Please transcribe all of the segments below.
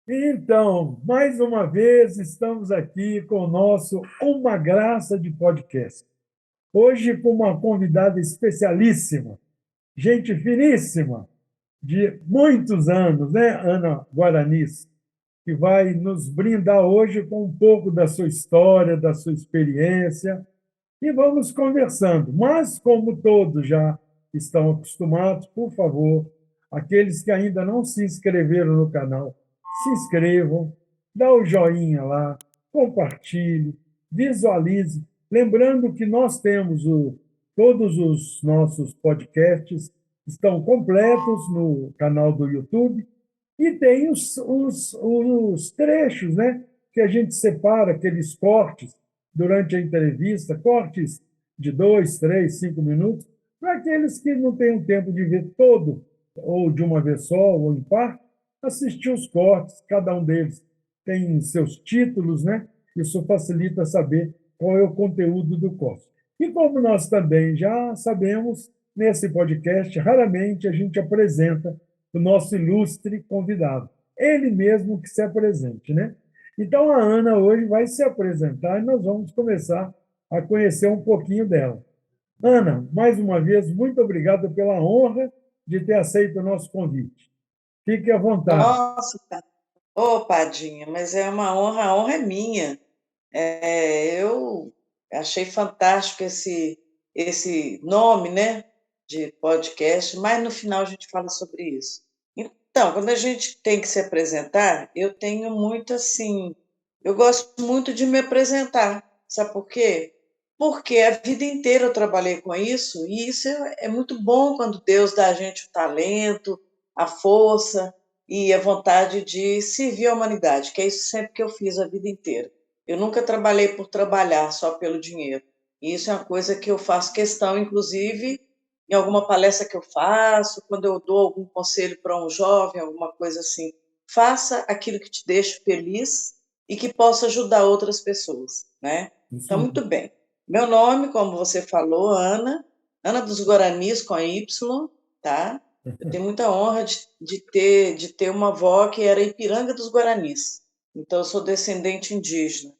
Então, mais uma vez, estamos aqui com o nosso Uma Graça de Podcast. Hoje, com uma convidada especialíssima, gente finíssima, de muitos anos, né, Ana Guaranis, que vai nos brindar hoje com um pouco da sua história, da sua experiência, e vamos conversando. Mas, como todos já estão acostumados, por favor, aqueles que ainda não se inscreveram no canal, se inscrevam, dá o joinha lá, compartilhe, visualize. Lembrando que nós temos todos os nossos podcasts estão completos no canal do YouTube e tem os trechos, né, que a gente separa, aqueles cortes durante a entrevista, cortes de 2, 3, 5 minutos, para aqueles que não têm o tempo de ver todo, ou de uma vez só, ou em parte, assistir os cortes, cada um deles tem seus títulos, né? Isso facilita saber qual é o conteúdo do corte. E como nós também já sabemos, nesse podcast, raramente a gente apresenta o nosso ilustre convidado. Ele mesmo que se apresente, né? Então, a Ana hoje vai se apresentar e nós vamos começar a conhecer um pouquinho dela. Ana, mais uma vez, muito obrigado pela honra de ter aceito o nosso convite. Fique à vontade. Nossa, ô Padinha, mas é uma honra, a honra é minha. Eu achei fantástico esse nome, né, de podcast, mas no final a gente fala sobre isso. Então, quando a gente tem que se apresentar, eu tenho muito assim, eu gosto muito de me apresentar, sabe por quê? Porque a vida inteira eu trabalhei com isso, e isso é muito bom quando Deus dá a gente o talento, a força e a vontade de servir a humanidade, que é isso sempre que eu fiz a vida inteira. Eu nunca trabalhei por trabalhar, só pelo dinheiro. E isso é uma coisa que eu faço questão, inclusive, em alguma palestra que eu faço, quando eu dou algum conselho para um jovem, alguma coisa assim. Faça aquilo que te deixe feliz e que possa ajudar outras pessoas, né? Isso Então, mesmo. muito bem. Meu nome, como você falou, Ana, Ana dos Guaranis com a Y, tá? Eu tenho muita honra de ter uma avó que era Ipiranga dos Guaranis. Então, eu sou descendente indígena.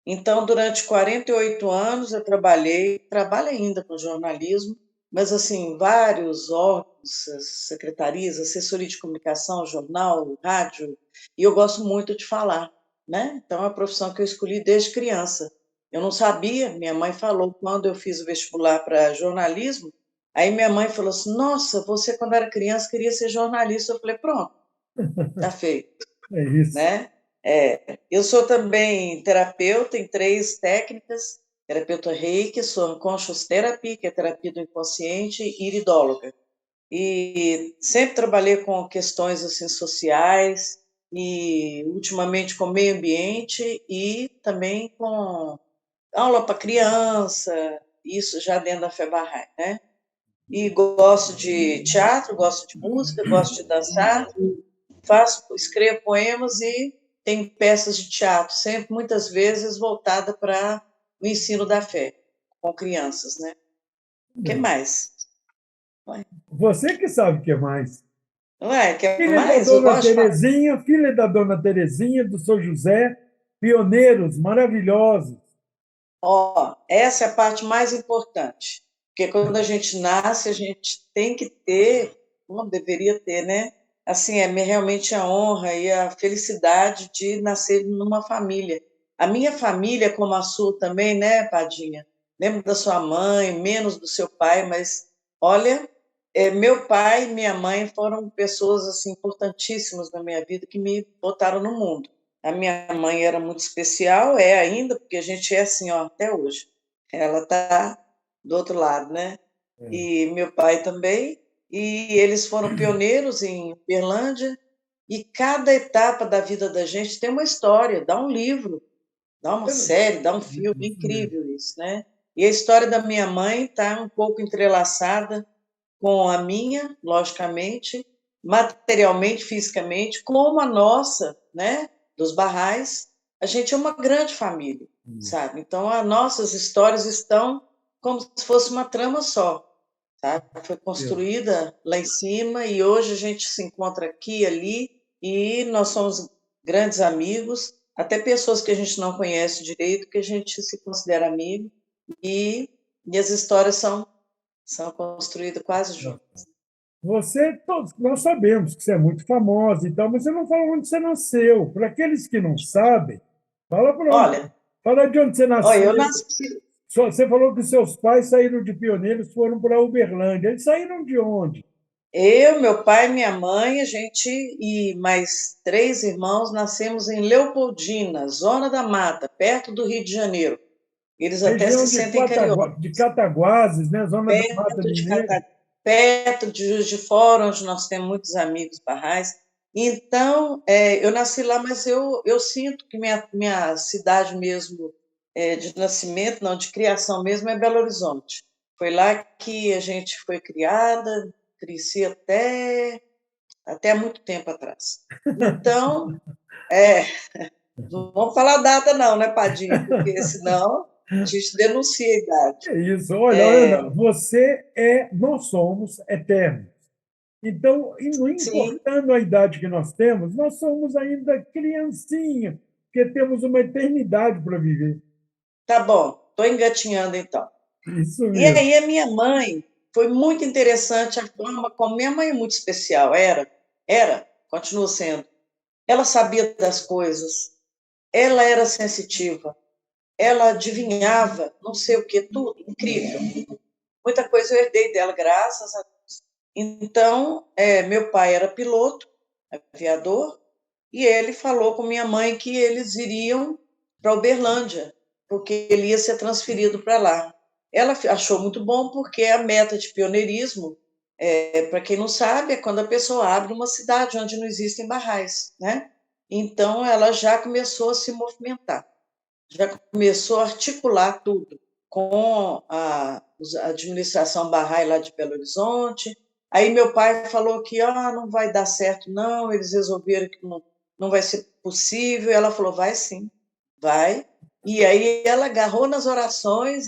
Então, durante 48 anos, eu trabalho ainda com jornalismo, mas, assim, vários órgãos, secretarias, assessoria de comunicação, jornal, rádio, e eu gosto muito de falar, né? Então, é uma profissão que eu escolhi desde criança. Eu não sabia, minha mãe falou, quando eu fiz o vestibular para jornalismo, aí minha mãe falou assim, nossa, você quando era criança queria ser jornalista. Eu falei, pronto, tá feito, É isso. né? Eu sou também terapeuta em 3 técnicas, terapeuta Reiki, sou Conscious Therapy, que é terapia do inconsciente, e iridóloga. E sempre trabalhei com questões assim sociais e ultimamente com meio ambiente e também com aula para criança, isso já dentro da FEBARRAE, né? E gosto de teatro, gosto de música, gosto de dançar, escrevo poemas e tenho peças de teatro, sempre, muitas vezes, voltada para o ensino da fé, com crianças, né? O que mais? Ué, Você que sabe o que mais. quer Filha da mais? Eu dona gosto de falar. Terezinha, filha da dona Terezinha, do São José, pioneiros maravilhosos. Ó, essa é a parte mais importante, porque quando a gente nasce, a gente tem que ter, como deveria ter, né? Assim, realmente a honra e a felicidade de nascer numa família. A minha família, como a sua também, né, Padinha? Lembro da sua mãe, menos do seu pai, mas olha, meu pai e minha mãe foram pessoas assim importantíssimas na minha vida que me botaram no mundo. A minha mãe era muito especial, é ainda, porque a gente é assim, ó, até hoje. Ela está do outro lado, né? E meu pai também. E eles foram pioneiros em Berlândia. E cada etapa da vida da gente tem uma história, dá um livro, dá uma série, dá um filme, é Isso mesmo. incrível isso, né? E a história da minha mãe está um pouco entrelaçada com a minha, logicamente, materialmente, fisicamente, como a nossa, né, dos Barrais. A gente é uma grande família, Isso. sabe? Então, as nossas histórias estão como se fosse uma trama só, sabe? Foi construída lá em cima e hoje a gente se encontra aqui, ali, e nós somos grandes amigos, até pessoas que a gente não conhece direito, que a gente se considera amigo, e, e as histórias são construídas quase juntas. Você, todos, nós sabemos que você é muito famosa e tal, mas você não falou onde você nasceu. Para aqueles que não sabem, fala para onde, Olha, fala de onde você olha, eu nasceu. nasci. Você falou que seus pais saíram de Pioneiros, foram para Uberlândia. Eles saíram de onde? Eu, meu pai, minha mãe, a gente e mais 3 irmãos nascemos em Leopoldina, Zona da Mata, perto do Rio de Janeiro. Eles até se Região de, sentem carioca, de Cataguases, né? Zona da Mata perto de Mineira. perto de Juiz de Fora, onde nós temos muitos amigos barrais. Então, eu nasci lá, mas eu sinto que minha cidade mesmo, de nascimento, não, de criação mesmo, é Belo Horizonte. Foi lá que a gente foi criada, cresci até há muito tempo atrás. Então, é, não vamos falar data não, né, Padinho? Porque senão a gente denuncia a idade. É isso. Olha, Ana, você é, nós somos eternos. Então, e não Sim, importando a idade que nós somos ainda criancinha, porque temos uma eternidade para viver. tá bom, estou engatinhando então. Isso E mesmo. aí a minha mãe, foi muito interessante a forma como minha mãe é muito especial, continua sendo. Ela sabia das coisas, ela era sensitiva, ela adivinhava, não sei o que, tudo, incrível. Muita coisa eu herdei dela, graças a Deus. Então, meu pai era piloto, aviador, e ele falou com minha mãe que eles iriam para Uberlândia, porque ele ia ser transferido para lá. Ela achou muito bom, porque a meta de pioneirismo, para quem não sabe, é quando a pessoa abre uma cidade onde não existem barrais, né? Então, ela já começou a se movimentar, já começou a articular tudo com a administração Barrai lá de Belo Horizonte. Aí meu pai falou que não vai dar certo, não, eles resolveram que não vai ser possível. Ela falou, vai sim, vai. E aí ela agarrou nas orações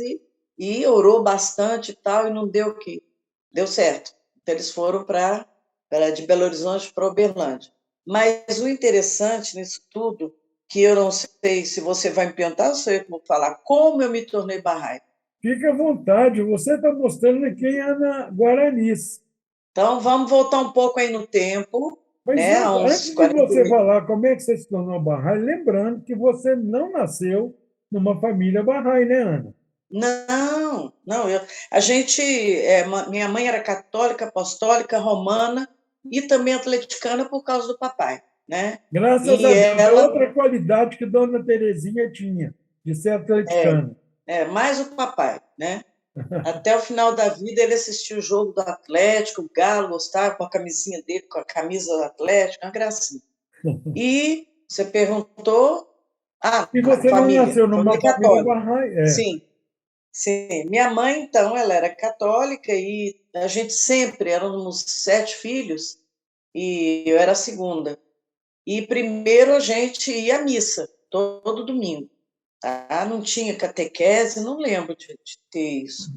e orou bastante e tal, e não deu o que? Deu certo. Então eles foram de Belo Horizonte para Uberlândia. Mas o interessante nisso tudo, que eu não sei se você vai me perguntar, ou se eu vou falar como eu me tornei Bahá'í. Fique à vontade, você está mostrando quem é Ana Guaranis. Então, vamos voltar um pouco aí no tempo, Mas né, há uns antes de 40 você mil. falar como é que você se tornou Bahá'í, lembrando que você não nasceu numa família Bahá'í, né, Ana? Não, não, minha mãe era católica, apostólica, romana e também atleticana por causa do papai, né? Graças a E Deus, é ela, outra qualidade que Dona Terezinha tinha, de ser atleticana. mais o papai, né? Até o final da vida ele assistiu o jogo do Atlético, o Galo gostava com a camisinha dele, com a camisa do Atlético, uma gracinha. E você perguntou, E você não nasceu numa família família católica. Bahá'í? É. Sim, sim. Minha mãe, então, ela era católica e a gente sempre, éramos 7 filhos e eu era a segunda. E primeiro a gente ia à missa, todo domingo. Tá? Não tinha catequese, não lembro de ter isso.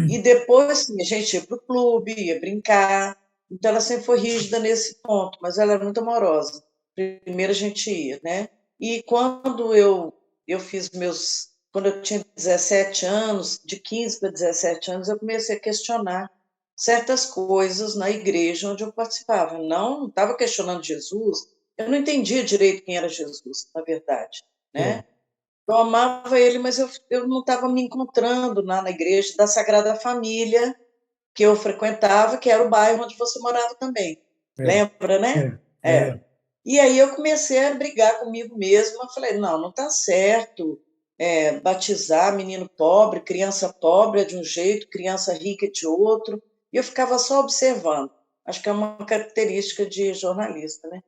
E depois, sim, a gente ia para o clube, ia brincar. Então, ela sempre foi rígida nesse ponto, mas ela era muito amorosa. Primeiro a gente ia, né? E quando eu fiz meus. Quando eu tinha 17 anos, de 15 para 17 anos, eu comecei a questionar certas coisas na igreja onde eu participava. Não estava questionando Jesus, eu não entendia direito quem era Jesus, na verdade, É. né? Eu amava ele, mas eu não estava me encontrando na igreja da Sagrada Família que eu frequentava, que era o bairro onde você morava também. É, Lembra, né? é, É. E aí eu comecei a brigar comigo mesma. Eu falei, não está certo batizar menino pobre, criança pobre é de um jeito, criança rica é de outro. E eu ficava só observando. Acho que é uma característica de jornalista, né?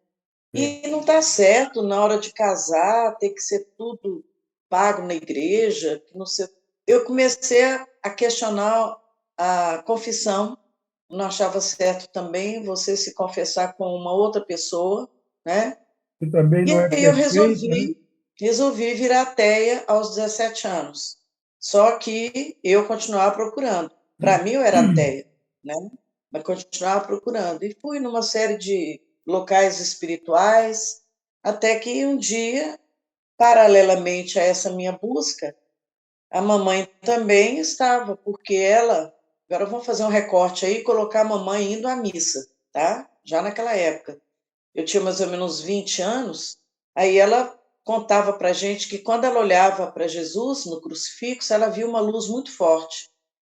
é. E não está certo, na hora de casar, tem que ser tudo pago na igreja. Que não sei. Eu comecei a questionar a confissão, não achava certo também você se confessar com uma outra pessoa, né? Que também E não é aí eu perfeita, né? resolvi virar ateia aos 17 anos. Só que eu continuava procurando. Para mim, eu era ateia, né? Mas continuava procurando. E fui numa série de locais espirituais, Até que um dia, paralelamente a essa minha busca, a mamãe também estava, porque ela. Agora vamos fazer um recorte aí e colocar a mamãe indo à missa, tá? Já naquela época. Eu tinha mais ou menos 20 anos, aí ela contava para a gente que quando ela olhava para Jesus no crucifixo, ela via uma luz muito forte.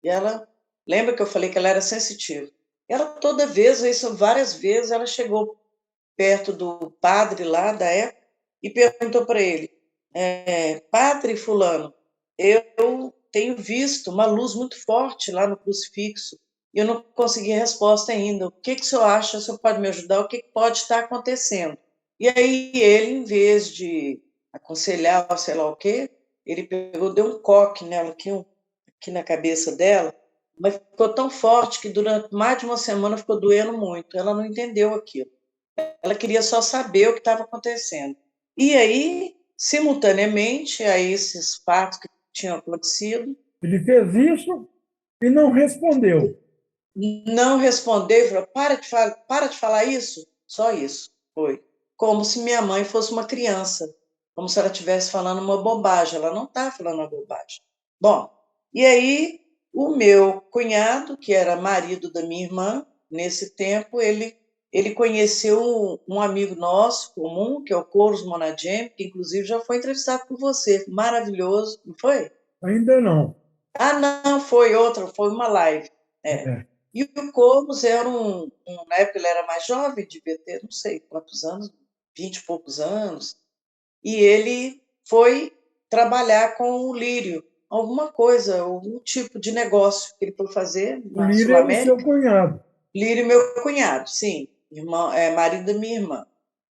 E ela, lembra que eu falei que ela era sensitiva? Ela toda vez, isso várias vezes, ela chegou perto do padre lá da época e perguntou para ele: Padre Fulano, eu tenho visto uma luz muito forte lá no crucifixo e eu não consegui resposta ainda. O que o senhor acha? O senhor pode me ajudar? O que pode estar acontecendo? E aí ele, em vez de aconselhar, sei lá o quê, ele pegou, deu um coque nela aqui na cabeça dela, mas ficou tão forte que durante mais de uma semana ficou doendo muito. Ela não entendeu aquilo. Ela queria só saber o que estava acontecendo. E aí, simultaneamente a esses fatos que tinham acontecido, Ele fez isso e não respondeu. não respondeu e falou: para de falar isso. Só isso. Foi. Como se minha mãe fosse uma criança. Como se ela estivesse falando uma bobagem. Ela não está falando uma bobagem. Bom, e aí o meu cunhado, que era marido da minha irmã, nesse tempo, ele conheceu um amigo nosso comum, que é o Coros Monagem, que inclusive já foi entrevistado por você. Maravilhoso, não foi? Ainda não. Ah, não, foi outra, foi uma live. É. É. E o Coros era na época ele era mais jovem, devia ter, não sei quantos anos, 20 e poucos anos, e ele foi trabalhar com o Lírio, alguma coisa, algum tipo de negócio que ele foi fazer O na Lírio é o seu Sul-América. cunhado. Lírio, meu cunhado, sim, irmão, marido da minha irmã.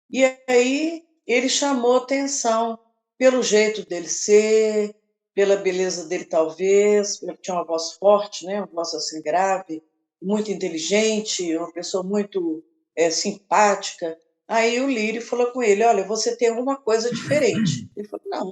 E aí ele chamou atenção pelo jeito dele ser, pela beleza dele, talvez, ele tinha uma voz forte, né? Uma voz assim grave, muito inteligente, uma pessoa muito simpática. Aí o Lírio falou com ele: Olha, você tem alguma coisa diferente. Ele falou: Não,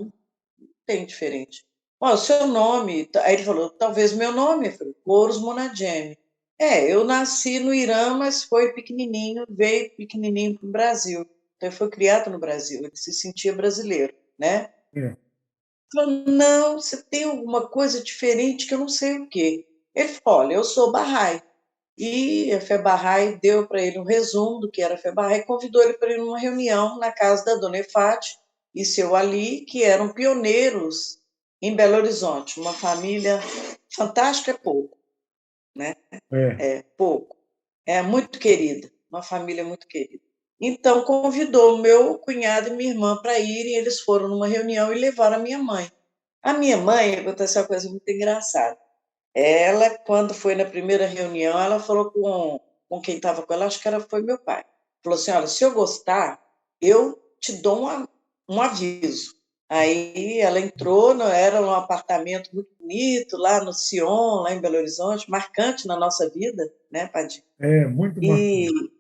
não tem diferente. Ó, o seu nome. Aí ele falou: Talvez meu nome. Eu falei: Coros Monagemi. Eu nasci no Irã, mas foi pequenininho, veio pequenininho para o Brasil. Então, ele foi criado no Brasil, ele se sentia brasileiro, né? É. Falou, não, você tem alguma coisa diferente que eu não sei o quê. Ele falou, olha, eu sou Bahá'í. E a Fé Bahá'í deu para ele um resumo do que era a Fé Bahá'í e convidou ele para ir numa reunião na casa da Dona Efate e seu Ali, que eram pioneiros em Belo Horizonte. Uma família fantástica, é pouco, né? É. É pouco. É muito querida, uma família muito querida. Então, convidou meu cunhado e minha irmã para irem, eles foram numa reunião e levaram a minha mãe. A minha mãe, aconteceu uma coisa muito engraçada. Ela, quando foi na primeira reunião, ela falou com quem estava com ela, acho que foi meu pai. Falou assim: Olha, se eu gostar, eu te dou um aviso. Aí ela entrou, era um apartamento muito bonito, lá no Sion, lá em Belo Horizonte, marcante na nossa vida, né, Padir? É muito E marcante.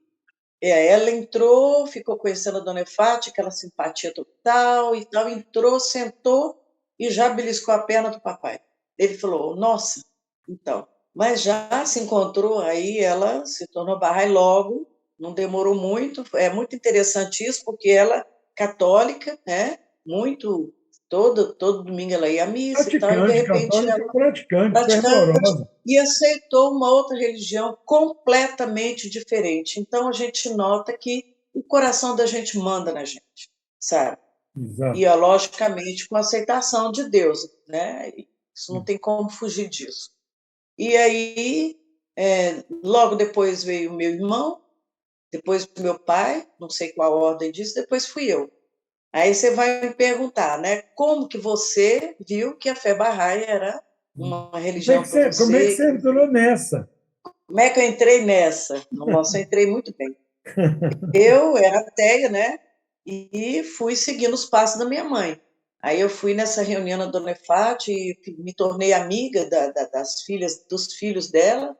ela entrou, ficou conhecendo a Dona Efátia, aquela simpatia total e tal, entrou, sentou e já beliscou a perna do papai. Ele falou, nossa, então, mas já se encontrou, aí ela se tornou Bahá'í logo, não demorou muito, é muito interessante isso, porque ela, católica, né, muito, todo domingo ela ia à missa e tal, e de Praticante, repente católica praticante, praticante, fervorosa. e aceitou uma outra religião completamente diferente. Então a gente nota que o coração da gente manda na gente, sabe? E Exato. logicamente com a aceitação de Deus, né? Isso não tem como fugir disso. E aí, logo depois veio meu irmão, depois meu pai, não sei qual a ordem disso, depois fui eu. Aí você vai me perguntar, né? Como que você viu que a fé Bahá'í era uma religião para Como é que você? você entrou nessa? Como é que eu entrei nessa? Nossa, eu entrei muito bem. Eu era ateia, né? E fui seguindo os passos da minha mãe. Aí eu fui nessa reunião na Dona Efate e me tornei amiga das filhas, dos filhos dela,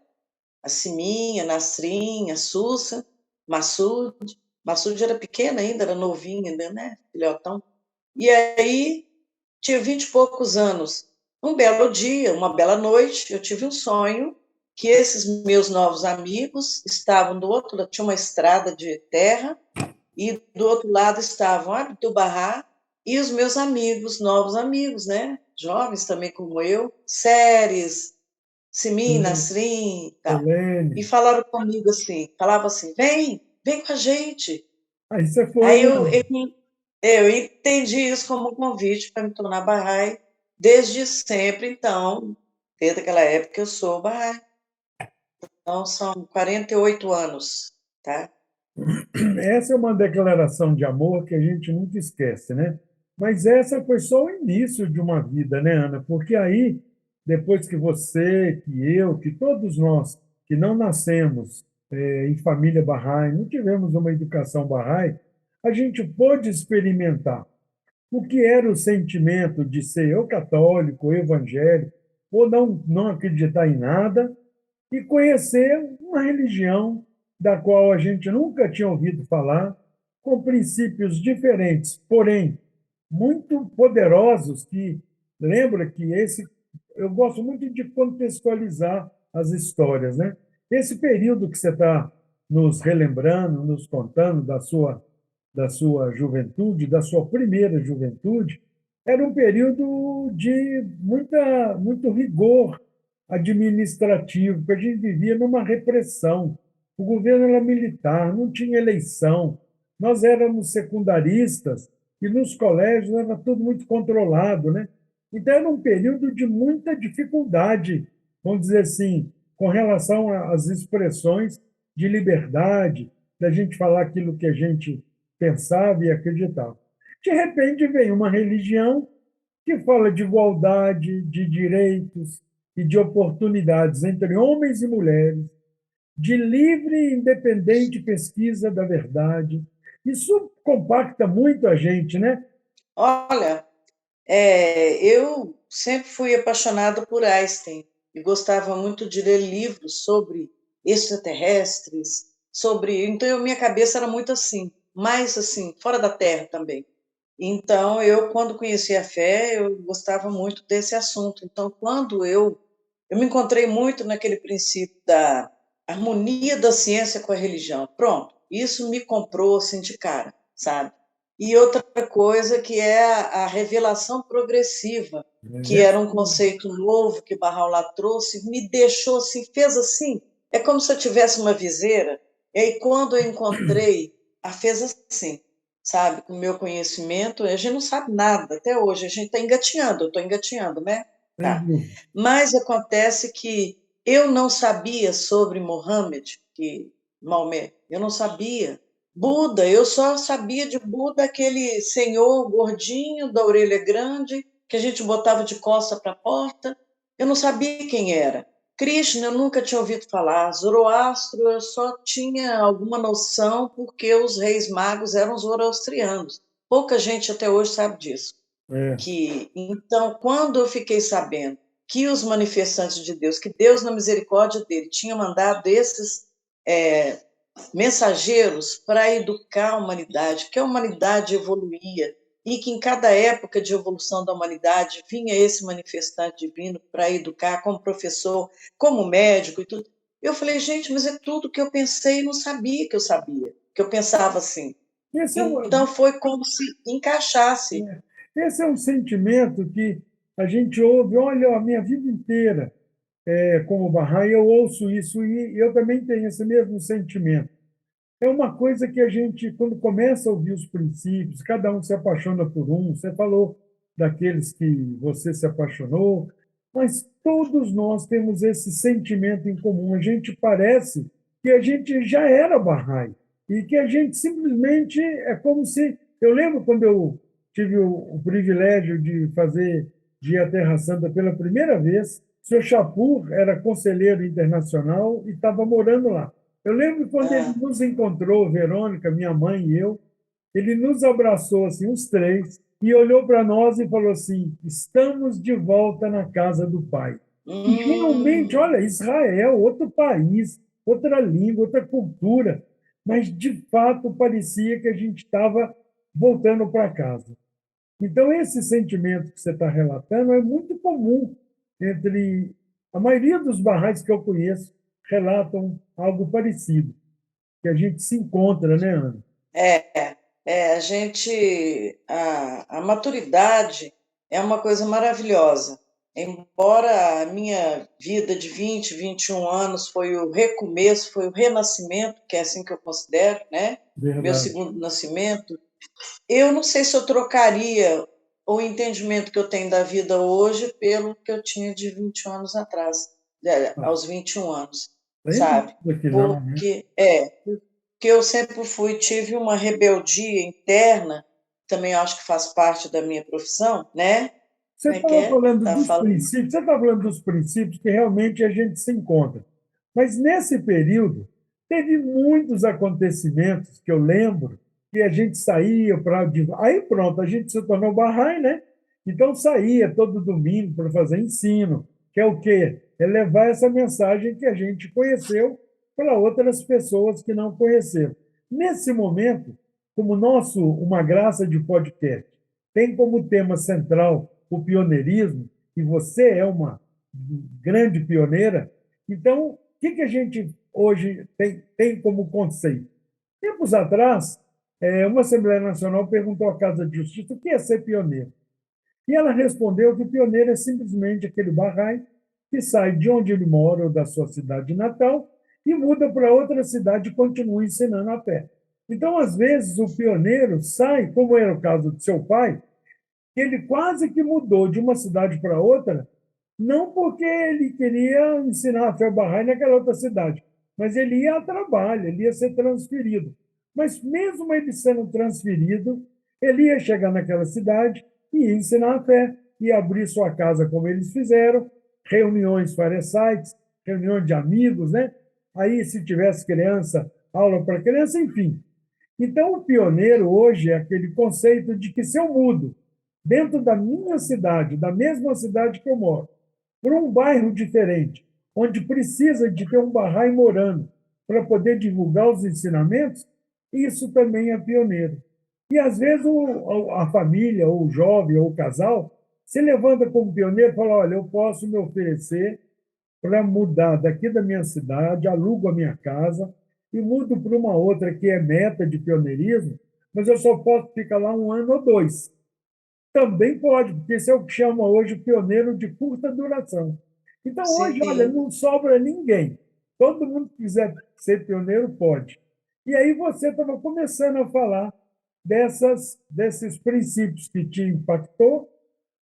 a Siminha, a Nasrin, a Sussa, Massoud. Massoud era pequena ainda, era novinha ainda, né? Filhotão. E aí, tinha 20 e poucos anos. Um belo dia, uma bela noite, eu tive um sonho que esses meus novos amigos estavam do outro lado, tinha uma estrada de terra, e do outro lado estavam Abdu'l-Bahá e os meus amigos, novos amigos, né? Jovens também como eu, Séries, Simin, Nasrin e tal. E Helene. falaram comigo assim, falavam assim, vem com a gente. Aí você foi, Aí né? eu entendi isso como um convite para me tornar Bahá'í desde sempre, então, desde aquela época eu sou Bahá'í. Então, são 48 anos, tá? Essa é uma declaração de amor que a gente nunca esquece, né? Mas essa foi só o início de uma vida, né, Ana? Porque aí, depois que você, que eu, que todos nós que não nascemos em família Bahá'í, não tivemos uma educação Bahá'í, a gente pôde experimentar o que era o sentimento de ser ou católico, ou evangélico, ou não acreditar em nada, e conhecer uma religião da qual a gente nunca tinha ouvido falar, com princípios diferentes, porém muito poderosos, que lembra que esse eu gosto muito de contextualizar as histórias, né? Esse período que você está nos relembrando, nos contando da sua juventude, da sua primeira juventude, era um período de muito rigor administrativo, porque a gente vivia numa repressão. O governo era militar, não tinha eleição. Nós éramos secundaristas e nos colégios era tudo muito controlado, né? Então era um período de muita dificuldade, vamos dizer assim, com relação às expressões de liberdade, da gente falar aquilo que a gente pensava e acreditava. De repente vem uma religião que fala de igualdade, de direitos e de oportunidades entre homens e mulheres, de livre e independente pesquisa da verdade. Isso compacta muito a gente, né? Olha, eu sempre fui apaixonada por Einstein e gostava muito de ler livros sobre extraterrestres, Então, minha cabeça era muito assim, mais assim, fora da Terra também. Então, eu, quando conheci a fé, eu gostava muito desse assunto. Então, eu me encontrei muito naquele princípio da harmonia da ciência com a religião. Pronto, isso me comprou assim de cara, sabe? E outra coisa que é a revelação progressiva, que era um conceito novo que Bahá'u'lláh trouxe, me deixou assim, fez assim, é como se eu tivesse uma viseira, e aí quando eu encontrei, fez assim, sabe, com o meu conhecimento, a gente não sabe nada até hoje, a gente está engatinhando, eu estou engatinhando, né? Tá. Mas acontece que eu não sabia sobre Mohammed, que Maomé, eu não sabia. Buda, eu só sabia de Buda, aquele senhor gordinho, da orelha grande, que a gente botava de costa para a porta. Eu não sabia quem era. Krishna, eu nunca tinha ouvido falar. Zoroastro, eu só tinha alguma noção porque os reis magos eram zoroastrianos. Pouca gente até hoje sabe disso. É, Então, quando eu fiquei sabendo que os manifestantes de Deus, que Deus, na misericórdia dele, tinha mandado esses mensageiros para educar a humanidade, que a humanidade evoluía e que em cada época de evolução da humanidade vinha esse manifestante divino para educar como professor, como médico e tudo. Eu falei, gente, mas é tudo que eu pensei e não sabia que eu sabia, que eu pensava assim. esse é Então foi como se encaixasse. esse é um sentimento que a gente ouve, olha, a minha vida inteira, como Bahá'í, eu ouço isso e eu também tenho esse mesmo sentimento. É uma coisa que a gente, quando começa a ouvir os princípios, cada um se apaixona por um. Você falou daqueles que você se apaixonou, mas todos nós temos esse sentimento em comum. A gente parece que a gente já era Bahá'í e que a gente simplesmente é como se. Eu lembro quando eu tive o privilégio de fazer Dia à Terra Santa pela primeira vez, o senhor Chapur era conselheiro internacional e estava morando lá. Eu lembro quando ele Ah, nos encontrou, Verônica, minha mãe e eu, ele nos abraçou, assim, os três, e olhou para nós e falou assim: estamos de volta na casa do Pai. E realmente, olha, hum, Israel, outro país, outra língua, outra cultura, mas de fato parecia que a gente estava voltando para casa. Então, esse sentimento que você está relatando é muito comum entre a maioria dos barrais que eu conheço relatam algo parecido, que a gente se encontra, né, Ana? A gente, a maturidade é uma coisa maravilhosa. Embora a minha vida de 21 anos foi o recomeço, foi o renascimento, que é assim que eu considero, né? Meu Verdade. segundo nascimento. Eu não sei se eu trocaria o entendimento que eu tenho da vida hoje pelo que eu tinha de 21 anos atrás, Ah, aos 21 anos, sem sabe? dúvida que não, né? Porque eu sempre tive uma rebeldia interna, também acho que faz parte da minha profissão, né? Você Como é que estava é? falando Tá dos falando? princípios, você está falando dos princípios que realmente a gente se encontra. Mas nesse período, teve muitos acontecimentos que eu lembro que a gente saía para. Aí pronto, a gente se tornou Bahá'í, né? Então saía todo domingo para fazer ensino, que é o quê? É levar essa mensagem que a gente conheceu para outras pessoas que não conheceram. Nesse momento, como nosso Uma Graça de Podcast tem como tema central o pioneirismo, e você é uma grande pioneira, então, o que a gente hoje tem como conceito? Tempos atrás, uma Assembleia Nacional perguntou à Casa de Justiça o que é ser pioneiro. E ela respondeu que o pioneiro é simplesmente aquele Bahá'í que sai de onde ele mora ou da sua cidade natal e muda para outra cidade e continua ensinando a pé. Então, às vezes, o pioneiro sai, como era o caso de seu pai, que ele quase que mudou de uma cidade para outra, não porque ele queria ensinar a fé Bahá'í naquela outra cidade, mas ele ia a trabalho, ele ia ser transferido. Mas mesmo ele sendo transferido, ele ia chegar naquela cidade e ia ensinar a fé, ia abrir sua casa como eles fizeram, reuniões sites, reuniões de amigos, né? Aí, se tivesse criança, aula para criança, enfim. Então, o pioneiro hoje é aquele conceito de que se eu mudo dentro da minha cidade, da mesma cidade que eu moro, para um bairro diferente, onde precisa de ter um Bahá'í morando para poder divulgar os ensinamentos, isso também é pioneiro. E, às vezes, a família, ou o jovem, ou o casal, se levanta como pioneiro e fala, olha, eu posso me oferecer para mudar daqui da minha cidade, alugo a minha casa e mudo para uma outra que é meta de pioneirismo, mas eu só posso ficar lá um ano ou dois. Também pode, porque esse é o que chama hoje pioneiro de curta duração. Então, hoje, olha, Sim, não sobra ninguém. Todo mundo que quiser ser pioneiro pode. E aí você estava começando a falar desses princípios que te impactou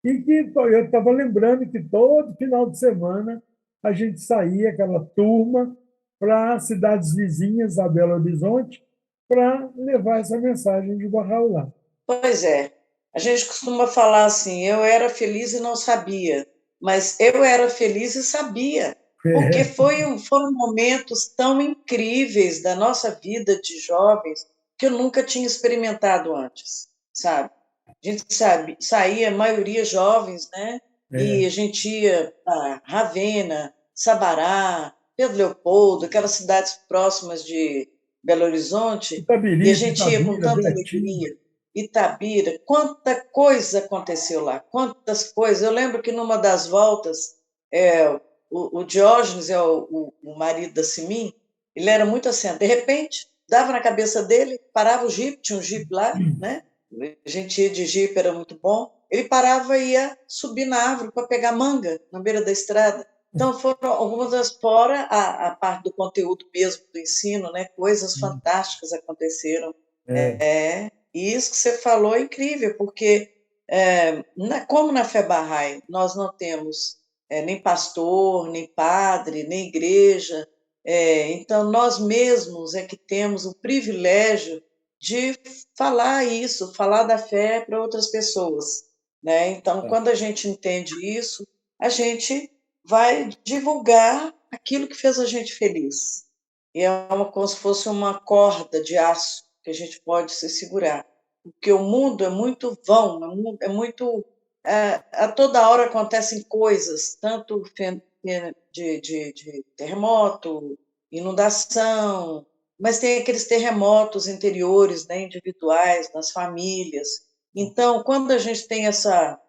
e que eu estava lembrando que todo final de semana a gente saía, aquela turma, para cidades vizinhas a Belo Horizonte, para levar essa mensagem de Bahá'u'lláh. pois é. A gente costuma falar assim, eu era feliz e não sabia, mas eu era feliz e sabia, porque É, foram momentos tão incríveis da nossa vida de jovens que eu nunca tinha experimentado antes, sabe? A gente sabe, saía, a maioria jovens, né? E é. a gente ia para Ravenna, Sabará, Pedro Leopoldo, aquelas cidades próximas de Belo Horizonte, e a Itabirito, gente ia com Itabira, tanta Betim. alegria. Itabira, quanta coisa aconteceu lá, quantas coisas. Eu lembro que numa das voltas, o Diógenes, o marido da Simin, ele era muito assim, de repente, dava na cabeça dele, parava o jipe, tinha um jipe lá, né? A gente ia de jipe, era muito bom. Ele parava e ia subir na árvore para pegar manga na beira da estrada. Então, foram algumas das, fora a parte do conteúdo mesmo do ensino, né? Coisas fantásticas aconteceram. É, E isso que você falou é incrível, porque, como na Fé Bahá'í nós não temos nem pastor, nem padre, nem igreja, então nós mesmos é que temos o privilégio de falar isso, falar da fé para outras pessoas, né? Então, tá. quando a gente entende isso, a gente vai divulgar aquilo que fez a gente feliz. E é como se fosse uma corda de aço que a gente pode se segurar. Porque o mundo é muito vão, é muito. A toda hora acontecem coisas, tanto de terremoto, inundação, mas tem aqueles terremotos interiores, né, individuais, nas famílias. Então, quando a gente tem essa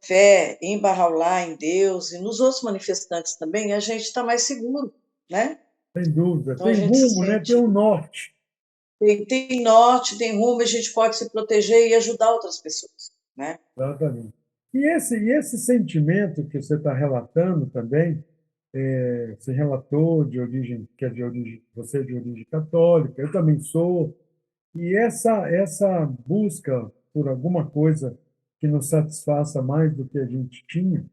fé em Bahá'u'lláh, em Deus e nos outros manifestantes também, a gente está mais seguro, né? Sem dúvida. Então a Tem gente se rumo, né? Tem sente. um norte. tem norte, tem rumo, a gente pode se proteger e ajudar outras pessoas, né? Exatamente. E esse sentimento que você está relatando também, você relatou de origem, que é de origem, você é de origem católica, eu também sou, e essa busca por alguma coisa que nos satisfaça mais do que a gente tinha,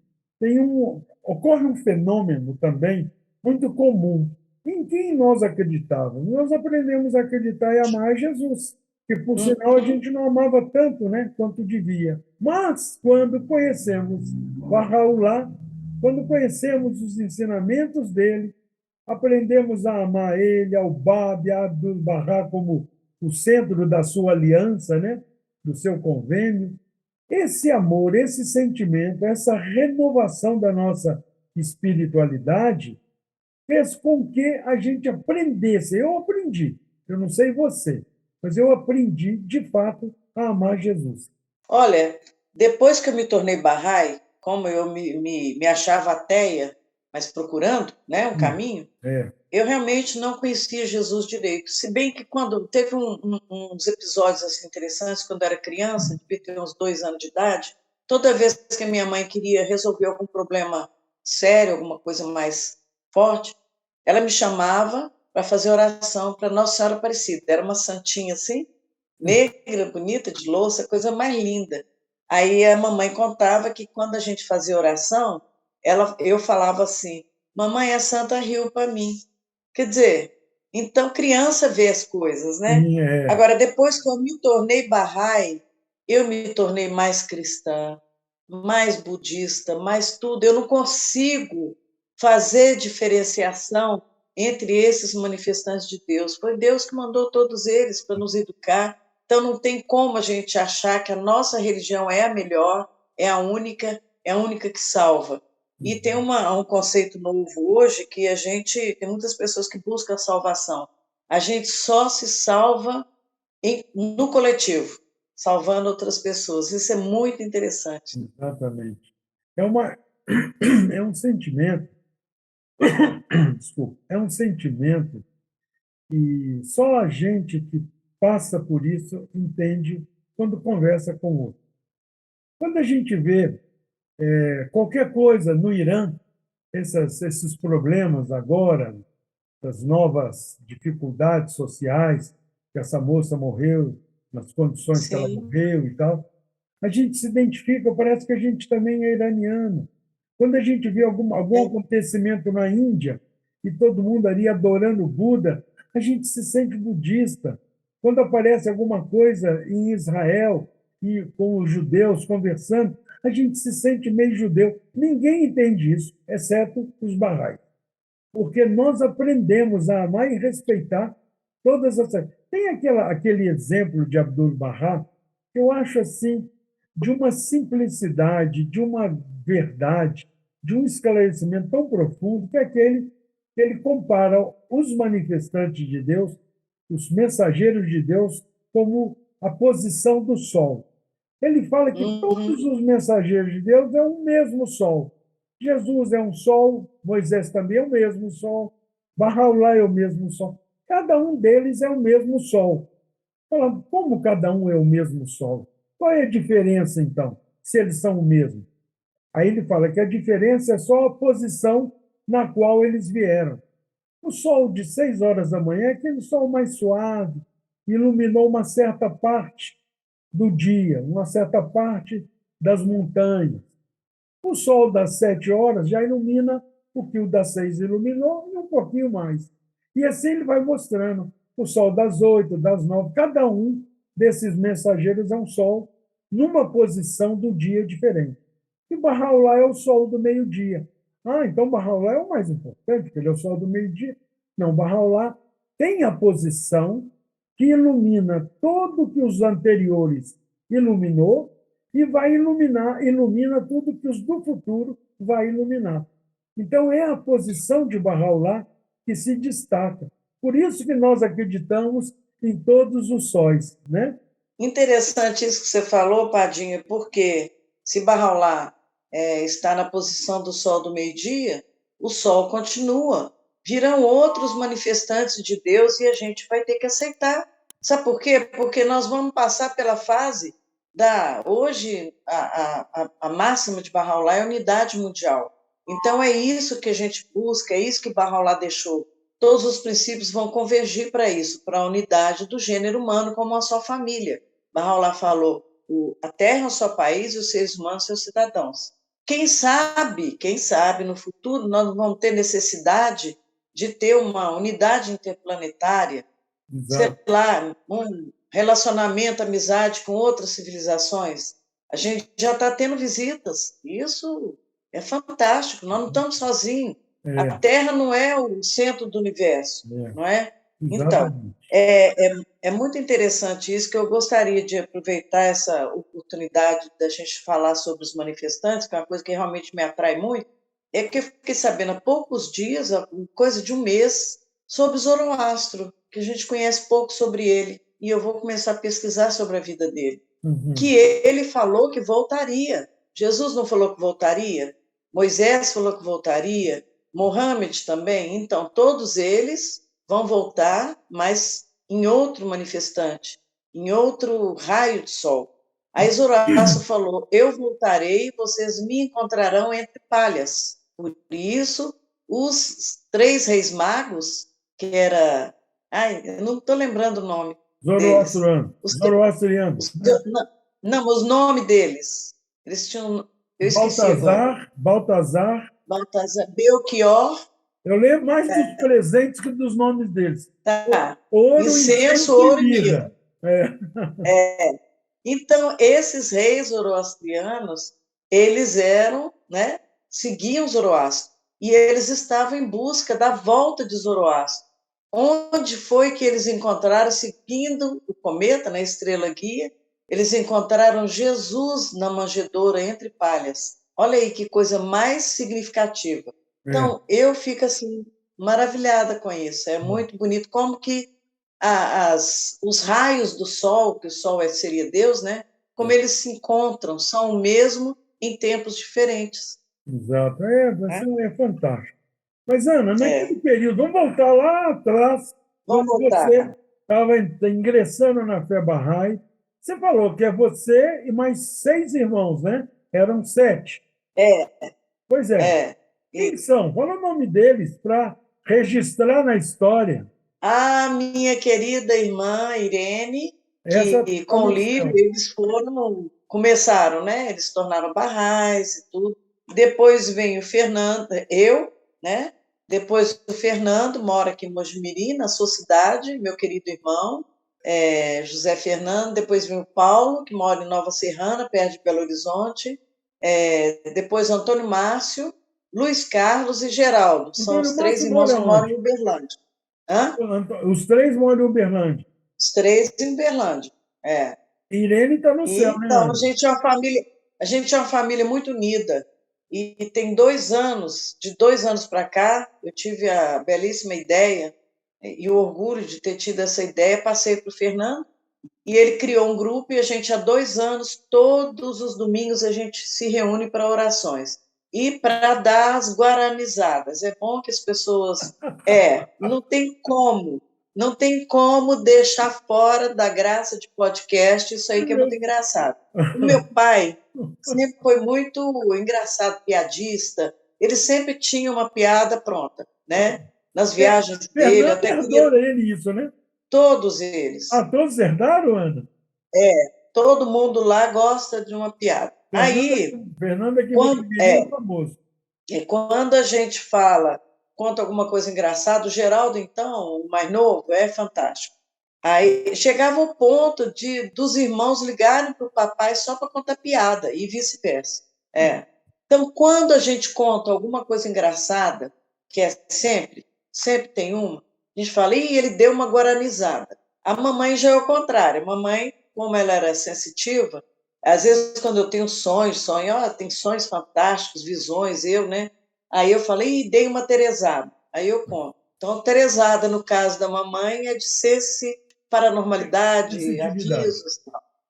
ocorre um fenômeno também muito comum. Em quem nós acreditávamos? Nós aprendemos a acreditar e amar Jesus, que, por sinal, a Uhum. gente não amava tanto, né, quanto devia. Mas, quando conhecemos Bahá'u'lláh, quando conhecemos os ensinamentos dele, aprendemos a amar ele, ao Bab, a Abdu'l-Bahá como o centro da sua aliança, né? Do seu convênio. Esse amor, esse sentimento, essa renovação da nossa espiritualidade fez com que a gente aprendesse. Eu aprendi, eu não sei você, mas eu aprendi, de fato, a amar Jesus. Olha, depois que eu me tornei Bahá'í, como eu me achava ateia, mas procurando, né, um caminho, É, eu realmente não conhecia Jesus direito. Se bem que quando teve uns episódios assim, interessantes, quando eu era criança, devia ter uns 2 anos de idade, toda vez que a minha mãe queria resolver algum problema sério, alguma coisa mais forte, ela me chamava para fazer oração para Nossa Senhora Aparecida. Era uma santinha assim, negra, bonita, de louça, coisa mais linda. Aí a mamãe contava que quando a gente fazia oração, eu falava assim: Mamãe, a Santa riu para mim. Quer dizer, então criança vê as coisas, né? sim, Agora, depois que eu me tornei Bahá'í, eu me tornei mais cristã, mais budista, mais tudo. Eu não consigo fazer diferenciação entre esses manifestantes de Deus. Foi Deus que mandou todos eles para nos educar. Então, não tem como a gente achar que a nossa religião é a melhor, é a única que salva. E tem um conceito novo hoje que a gente tem muitas pessoas que buscam a salvação. A gente só se salva no coletivo, salvando outras pessoas. Isso é muito interessante. exatamente. É uma, é um sentimento, desculpa, é um sentimento que só a gente que passa por isso entende quando conversa com o outro. Quando a gente vê qualquer coisa no Irã, esses problemas agora, as novas dificuldades sociais, que essa moça morreu, nas condições que ela Sim. morreu e tal, a gente se identifica, parece que a gente também é iraniano. Quando a gente vê algum É. acontecimento na Índia e todo mundo ali adorando o Buda, a gente se sente budista. Quando aparece alguma coisa em Israel e com os judeus conversando, a gente se sente meio judeu. Ninguém entende isso, exceto os barrais, porque nós aprendemos a amar e respeitar todas essas. Tem aquele exemplo de Abdu'l-Bahá que eu acho assim de uma simplicidade, de uma verdade, de um esclarecimento tão profundo, que é aquele que ele compara os manifestantes de Deus, os mensageiros de Deus, como a posição do sol. Ele fala que todos Uhum. os mensageiros de Deus é o mesmo sol. Jesus é um sol, Moisés também é o mesmo sol, Bahá'u'lláh é o mesmo sol. Cada um deles é o mesmo sol. Fala, como cada um é o mesmo sol? Qual é a diferença, então, se eles são o mesmo? Aí ele fala que a diferença é só a posição na qual eles vieram. O sol de 6 horas da manhã é aquele sol mais suave, iluminou uma certa parte do dia, uma certa parte das montanhas. O sol das 7 horas já ilumina o que o das 6 iluminou e um pouquinho mais. E assim ele vai mostrando o sol das 8, das 9. Cada um desses mensageiros é um sol numa posição do dia diferente. E Bahá'u'lláh é o sol do meio-dia. Ah, então Bahá'u'lláh é o mais importante, porque ele é o sol do meio-dia. Não, Bahá'u'lláh tem a posição que ilumina tudo que os anteriores iluminou e vai ilumina tudo que os do futuro vai iluminar. Então, é a posição de Bahá'u'lláh que se destaca. Por isso que nós acreditamos em todos os sóis, né? Interessante isso que você falou, Padinha, porque se Bahá'u'lláh está na posição do sol do meio-dia, o sol continua. Virão outros manifestantes de Deus e a gente vai ter que aceitar. Sabe por quê? Porque nós vamos passar pela fase da. Hoje, a máxima de Bahá'u'lláh é a unidade mundial. Então, é isso que a gente busca, é isso que Bahá'u'lláh deixou. Todos os princípios vão convergir para isso, para a unidade do gênero humano como uma só família. Bahá'u'lláh falou: a terra é o seu país e os seres humanos seus cidadãos. Quem sabe no futuro nós vamos ter necessidade de ter uma unidade interplanetária, sei Exato. lá, um relacionamento, amizade com outras civilizações. A gente já está tendo visitas. Isso é fantástico. Nós não estamos sozinhos. A É, Terra não é o centro do universo, é, não é? Então, exatamente. é muito interessante isso, que eu gostaria de aproveitar essa oportunidade da gente falar sobre os manifestantes, que é uma coisa que realmente me atrai muito, é que eu fiquei sabendo há poucos dias, há coisa de um mês, sobre Zoroastro, que a gente conhece pouco sobre ele, e eu vou começar a pesquisar sobre a vida dele. Uhum. Que ele falou que voltaria. Jesus não falou que voltaria? Moisés falou que voltaria? Mohammed também? Então, todos eles vão voltar, mas em outro manifestante, em outro raio de sol. Aí Zoroastro falou: eu voltarei, vocês me encontrarão entre palhas. Por isso, os três reis magos, que era. Ai, eu não estou lembrando o nome deles. Zoroastriano, Os, Zoroastrianos, né? não, os nomes deles. Eles tinham. Eu esqueci agora. Baltazar. Baltazar, Belchior, Eu lembro mais dos presentes que dos nomes deles. tá. Ouro, Incenso, incenso e ouro e mirra. mirra. É, Então, esses reis zoroastrianos, eles eram, né, seguiam Zoroastro, e eles estavam em busca da volta de Zoroastro. Onde foi que eles encontraram, seguindo o cometa, na estrela guia, eles encontraram Jesus na manjedoura entre palhas. Olha aí que coisa mais significativa. é, Então, eu fico assim maravilhada com isso. É muito bonito como que os raios do sol, que o sol seria Deus, né? Como eles se encontram, são o mesmo em tempos diferentes. exato. É, Né? é fantástico. Mas, Ana, naquele É, período, vamos voltar lá atrás, vamos quando você voltar. estava ingressando na Fé Bahá'í. Você falou que é você e mais 6 irmãos, né? Eram 7. É, Pois é. é. Quem E são? Fala o nome deles para registrar na história. a minha querida irmã Irene, Essa que está com o no livro céu. eles começaram, né? Eles se tornaram barrais e tudo. Depois vem o Fernando, eu, né? Depois o Fernando mora aqui em Mojimirim, na sua cidade, meu querido irmão, José Fernando. Depois vem o Paulo, que mora em Nova Serrana, perto de Belo Horizonte. Depois Antônio Márcio, Luiz Carlos e Geraldo. São Antônio os três Márcio irmãos mora que moram onde? em Uberlândia. Hã? Os 3 moram em Uberlândia. Os três em Uberlândia. É. Irene está no E, céu, né, então, Ana? a gente é uma família muito unida. E tem 2 anos, de 2 anos para cá, eu tive a belíssima ideia e o orgulho de ter tido essa ideia, passei para o Fernando, e ele criou um grupo e a gente, há 2 anos, todos os domingos, a gente se reúne para orações. E para dar as guaranizadas. É bom que as pessoas. Não tem como. Não tem como deixar fora da graça de podcast isso aí que é muito engraçado. O meu pai sempre foi muito engraçado, piadista. Ele sempre tinha uma piada pronta, né? Nas viagens dele, Fernando até herdou ele isso, né? todos Ah, eles. todos herdaram, Ana? Todo mundo lá gosta de uma piada. Aí, Fernando aqui em quando, Mojimirim é famoso. quando a gente fala, conta alguma coisa engraçada, o Geraldo, então, o mais novo, é fantástico. Aí chegava o ponto dos irmãos ligarem para o papai só para contar piada e vice-versa. Então, quando a gente conta alguma coisa engraçada, que é sempre tem uma, a gente fala, ih, ele deu uma guaranizada. A mamãe já é o contrário. A mamãe, como ela era sensitiva, às vezes quando eu tenho tem sonhos fantásticos, visões, né? Aí eu falei, ih, dei uma terezada. Aí eu conto. Então, terezada, no caso da mamãe, é de ser paranormalidade, Sensitividade. avisos,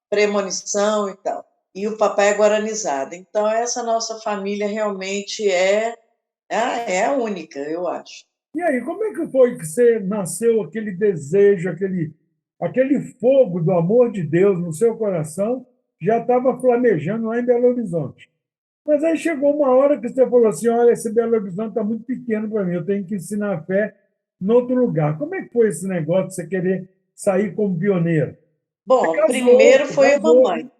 premonição e tal. E o papai é guaranizado. Então, essa nossa família realmente é a única, eu acho. E aí, como é que foi que você nasceu aquele desejo, aquele aquele fogo do amor de Deus no seu coração já estava flamejando lá em Belo Horizonte. Mas aí chegou uma hora que você falou assim: olha, esse Belo Horizonte está muito pequeno para mim, eu tenho que ensinar a fé em outro lugar. Como é que foi esse negócio de você querer sair como pioneiro? Você Bom, casou, primeiro você foi a casou. mamãe.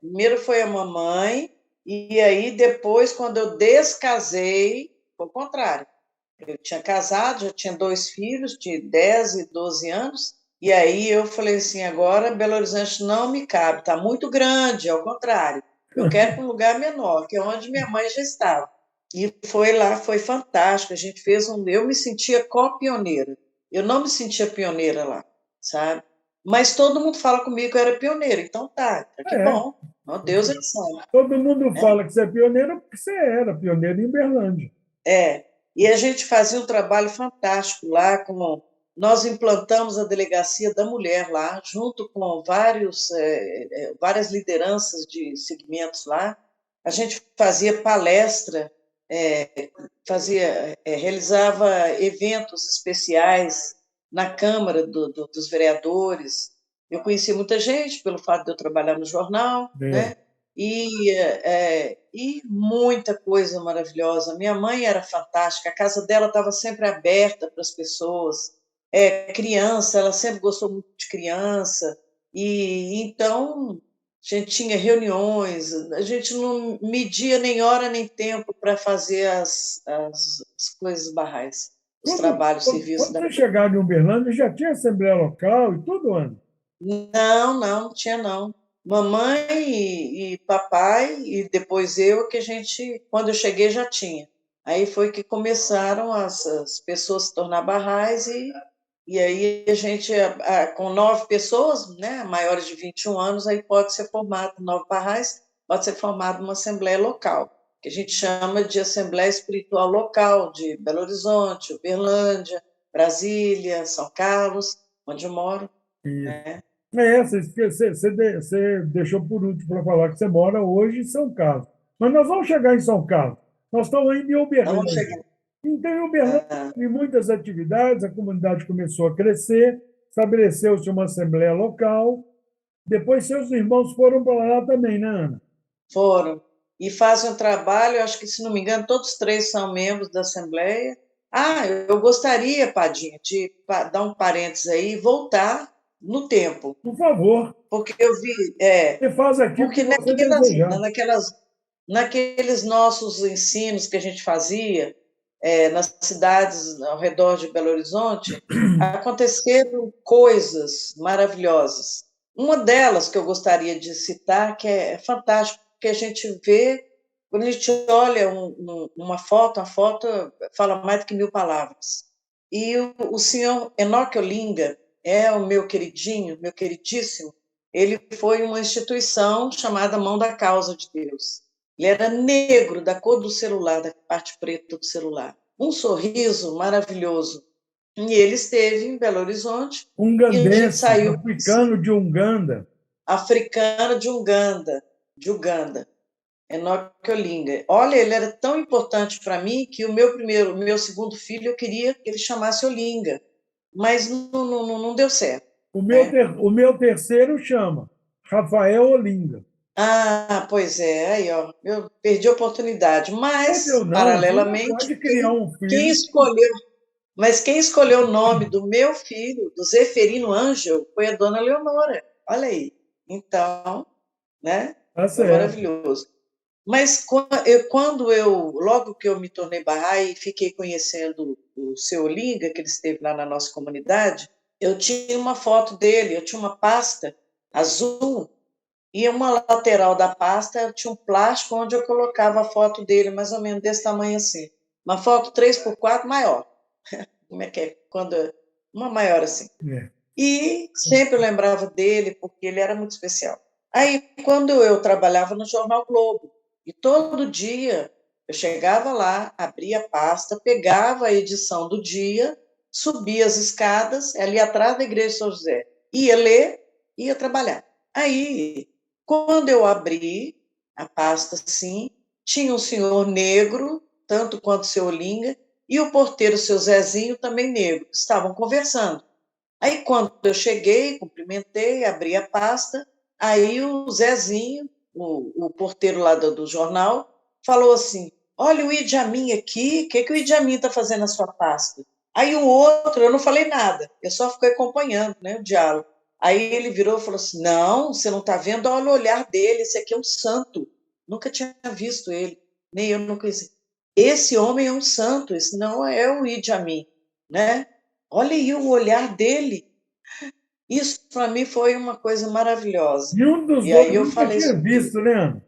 Primeiro foi a mamãe, e aí depois, quando eu descasei, foi o contrário. Eu tinha casado, já tinha 2 filhos, de 10 e 12 anos, e aí eu falei assim, agora Belo Horizonte não me cabe, está muito grande, ao contrário. Eu quero para um lugar menor, que é onde minha mãe já estava. E foi lá, foi fantástico. A gente fez eu me sentia co-pioneira. Eu não me sentia pioneira lá, sabe? Mas todo mundo fala comigo que eu era pioneira, então que É, bom. Ó, Deus é que sabe, todo mundo né? fala que você é pioneiro porque você era pioneiro em Uberlândia. É, e a gente fazia um trabalho fantástico lá, nós implantamos a delegacia da mulher lá, junto com várias lideranças de segmentos lá. A gente fazia palestra, realizava eventos especiais na Câmara dos Vereadores. Eu conheci muita gente pelo fato de eu trabalhar no jornal, É. né? E muita coisa maravilhosa. Minha mãe era fantástica, a casa dela estava sempre aberta para as pessoas. Criança, ela sempre gostou muito de criança, e então a gente tinha reuniões, a gente não media nem hora nem tempo para fazer as coisas barrais, os trabalhos, os serviços Quando da você Câmara. chegar em Uberlândia, já tinha Assembleia Local e tudo, ano. Não, não tinha não. Mamãe e papai, e depois eu, que a gente, quando eu cheguei, já tinha. Aí foi que começaram as pessoas se tornar barrais, e aí a gente, com 9 pessoas, né, maiores de 21 anos, aí pode ser formado, 9 barrais, pode ser formado uma assembleia local, que a gente chama de Assembleia Espiritual Local, de Belo Horizonte, Uberlândia, Brasília, São Carlos, onde eu moro, Isso. né? Você deixou por último para falar que você mora hoje em São Carlos. Mas nós vamos chegar em São Carlos. Nós estamos ainda em Vamos Uberlândia. chegar. Então, em Uberlândia, Ah, teve muitas atividades, a comunidade começou a crescer, estabeleceu-se uma assembleia local. Depois, seus irmãos foram para lá também, né, Ana? foram. E fazem um trabalho, acho que, se não me engano, todos três são membros da Assembleia. Eu gostaria, Padinha, de dar um parênteses aí e voltar no tempo, Por favor, porque eu vi, você faz aqui o que porque você desejar. naqueles nossos ensinos que a gente fazia, nas cidades ao redor de Belo Horizonte, aconteceram coisas maravilhosas. Uma delas que eu gostaria de citar, que é fantástico, que a gente vê, quando a gente olha uma foto, a foto fala mais do que 1.000 palavras. E o senhor Enoque Olinga é o meu queridinho, meu queridíssimo. Ele foi uma instituição chamada Mão da Causa de Deus. Ele era negro, da cor do celular, da parte preta do celular. Um sorriso maravilhoso. E ele esteve em Belo Horizonte e a gente Ungandense, saiu africano de Uganda. africano de Uganda, Enoque Olinga. Olha, ele era tão importante para mim que o meu segundo filho, eu queria que ele chamasse Olinga, mas não deu certo, né? O meu terceiro chama Rafael Olinda. Pois é, aí ó, eu perdi a oportunidade, Perdeu, mas não. Você não paralelamente pode criar um quem filho. escolheu, mas quem escolheu o nome do meu filho, do Zeferino Ângelo, foi a dona Leonora. Olha aí. Então, né? Tá Foi certo. maravilhoso. Mas logo que eu me tornei Bahá'í e fiquei conhecendo o seu Olinga, que ele esteve lá na nossa comunidade, eu tinha uma foto dele, eu tinha uma pasta azul, e uma lateral da pasta tinha um plástico onde eu colocava a foto dele, mais ou menos desse tamanho assim. Uma foto 3x4 maior. Como é que é? Uma maior assim. É. E sempre eu lembrava dele, porque ele era muito especial. Aí, quando eu trabalhava no Jornal Globo, e todo dia eu chegava lá, abria a pasta, pegava a edição do dia, subia as escadas, ali atrás da Igreja de São José, ia ler, ia trabalhar. Aí, quando eu abri a pasta, assim, tinha um senhor negro, tanto quanto o seu Olinga, e o porteiro, seu Zezinho, também negro, estavam conversando. Aí, quando eu cheguei, cumprimentei, abri a pasta, aí o Zezinho, o porteiro lá do jornal, falou assim: Olha o Idi Amin aqui, o que, que o Idi Amin está fazendo na sua pasta? Aí o outro, eu não falei nada, eu só fiquei acompanhando, né, o diálogo. Aí ele virou e falou assim: Não, você não está vendo? Olha o olhar dele, esse aqui é um santo. Nunca tinha visto ele, nem eu não conheci. Esse homem é um santo, esse não é o Idi Amin, né? Olha aí o olhar dele. Isso para mim foi uma coisa maravilhosa. E um dos E dois aí eu nunca falei tinha sobre. visto, né, Ana?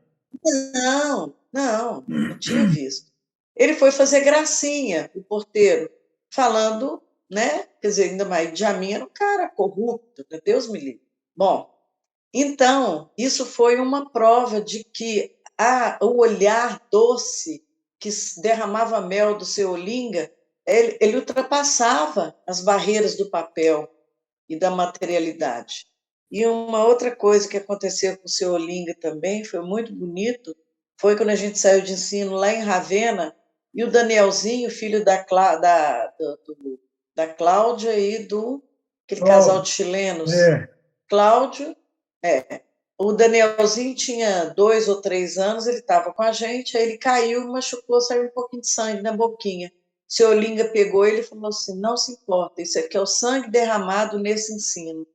Não, não, não tinha visto. Ele foi fazer gracinha, o porteiro, falando, né? Quer dizer, ainda mais Djamin era um cara corrupto, né? Deus me livre. Bom, então, isso foi uma prova de que o olhar doce que derramava mel do seu Olinga, ele ultrapassava as barreiras do papel e da materialidade. E uma outra coisa que aconteceu com o seu Olinga também, foi muito bonito, foi quando a gente saiu de ensino lá em Ravenna, e o Danielzinho, filho da Cláudia e do aquele casal Oh, de chilenos, é. Cláudio, o Danielzinho tinha 2 ou 3 anos, ele estava com a gente, aí ele caiu, machucou, saiu um pouquinho de sangue na boquinha. Seu Olinga pegou ele e falou assim: não se importa, isso aqui é o sangue derramado nesse ensino.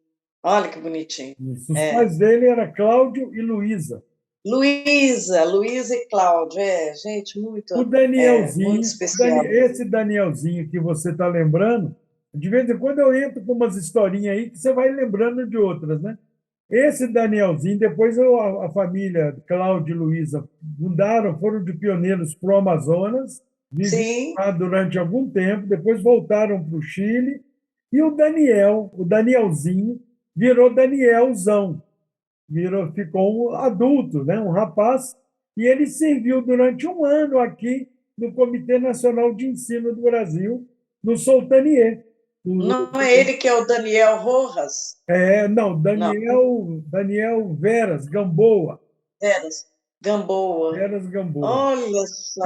Olha que bonitinho. Isso. Os É. pais dele eram Cláudio e Luísa. Luísa e Cláudio, gente, O muito Danielzinho, especial. esse Danielzinho que você está lembrando, de vez em quando eu entro com umas historinhas aí que você vai lembrando de outras, né? Esse Danielzinho, depois a família Cláudio e Luísa mudaram, foram de pioneiros para o Amazonas, viveram Sim, lá durante algum tempo, depois voltaram para o Chile, e o Danielzinho, virou Danielzão, ficou um adulto, né? Um rapaz, e ele serviu durante um ano aqui no Comitê Nacional de Ensino do Brasil, no Soltanier. não é ele que é o Daniel Rojas? Não, Não, Daniel Veras Gamboa. Veras, Gamboa. Veras Gamboa. Olha só.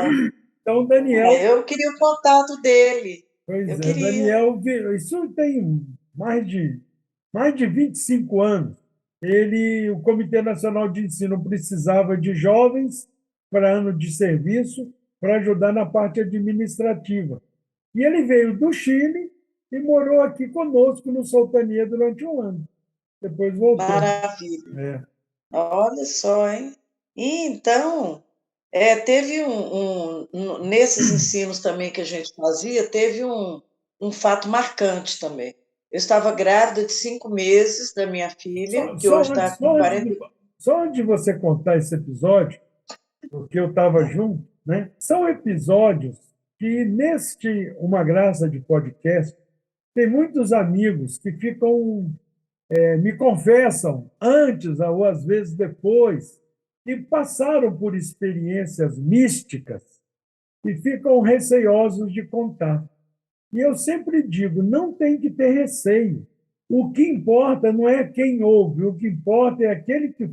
Então, Daniel, Eu queria o contato dele. pois Eu é, queria. isso tem mais de 25 anos. O Comitê Nacional de Ensino precisava de jovens para ano de serviço para ajudar na parte administrativa. E ele veio do Chile e morou aqui conosco no Soltania durante um ano. Depois voltou. Maravilha. É. Olha só, hein? E então, teve nesses ensinos também que a gente fazia, teve um fato marcante também. Eu estava grávida de 5 meses da minha filha, Só, que só hoje está antes, com 40. só antes de você contar esse episódio, porque eu estava junto, né? São episódios que, neste Uma Graça de Podcast, tem muitos amigos que ficam, me confessam antes ou às vezes depois, que passaram por experiências místicas e ficam receosos de contar. E eu sempre digo, não tem que ter receio. O que importa não é quem ouve, o que importa é aquele que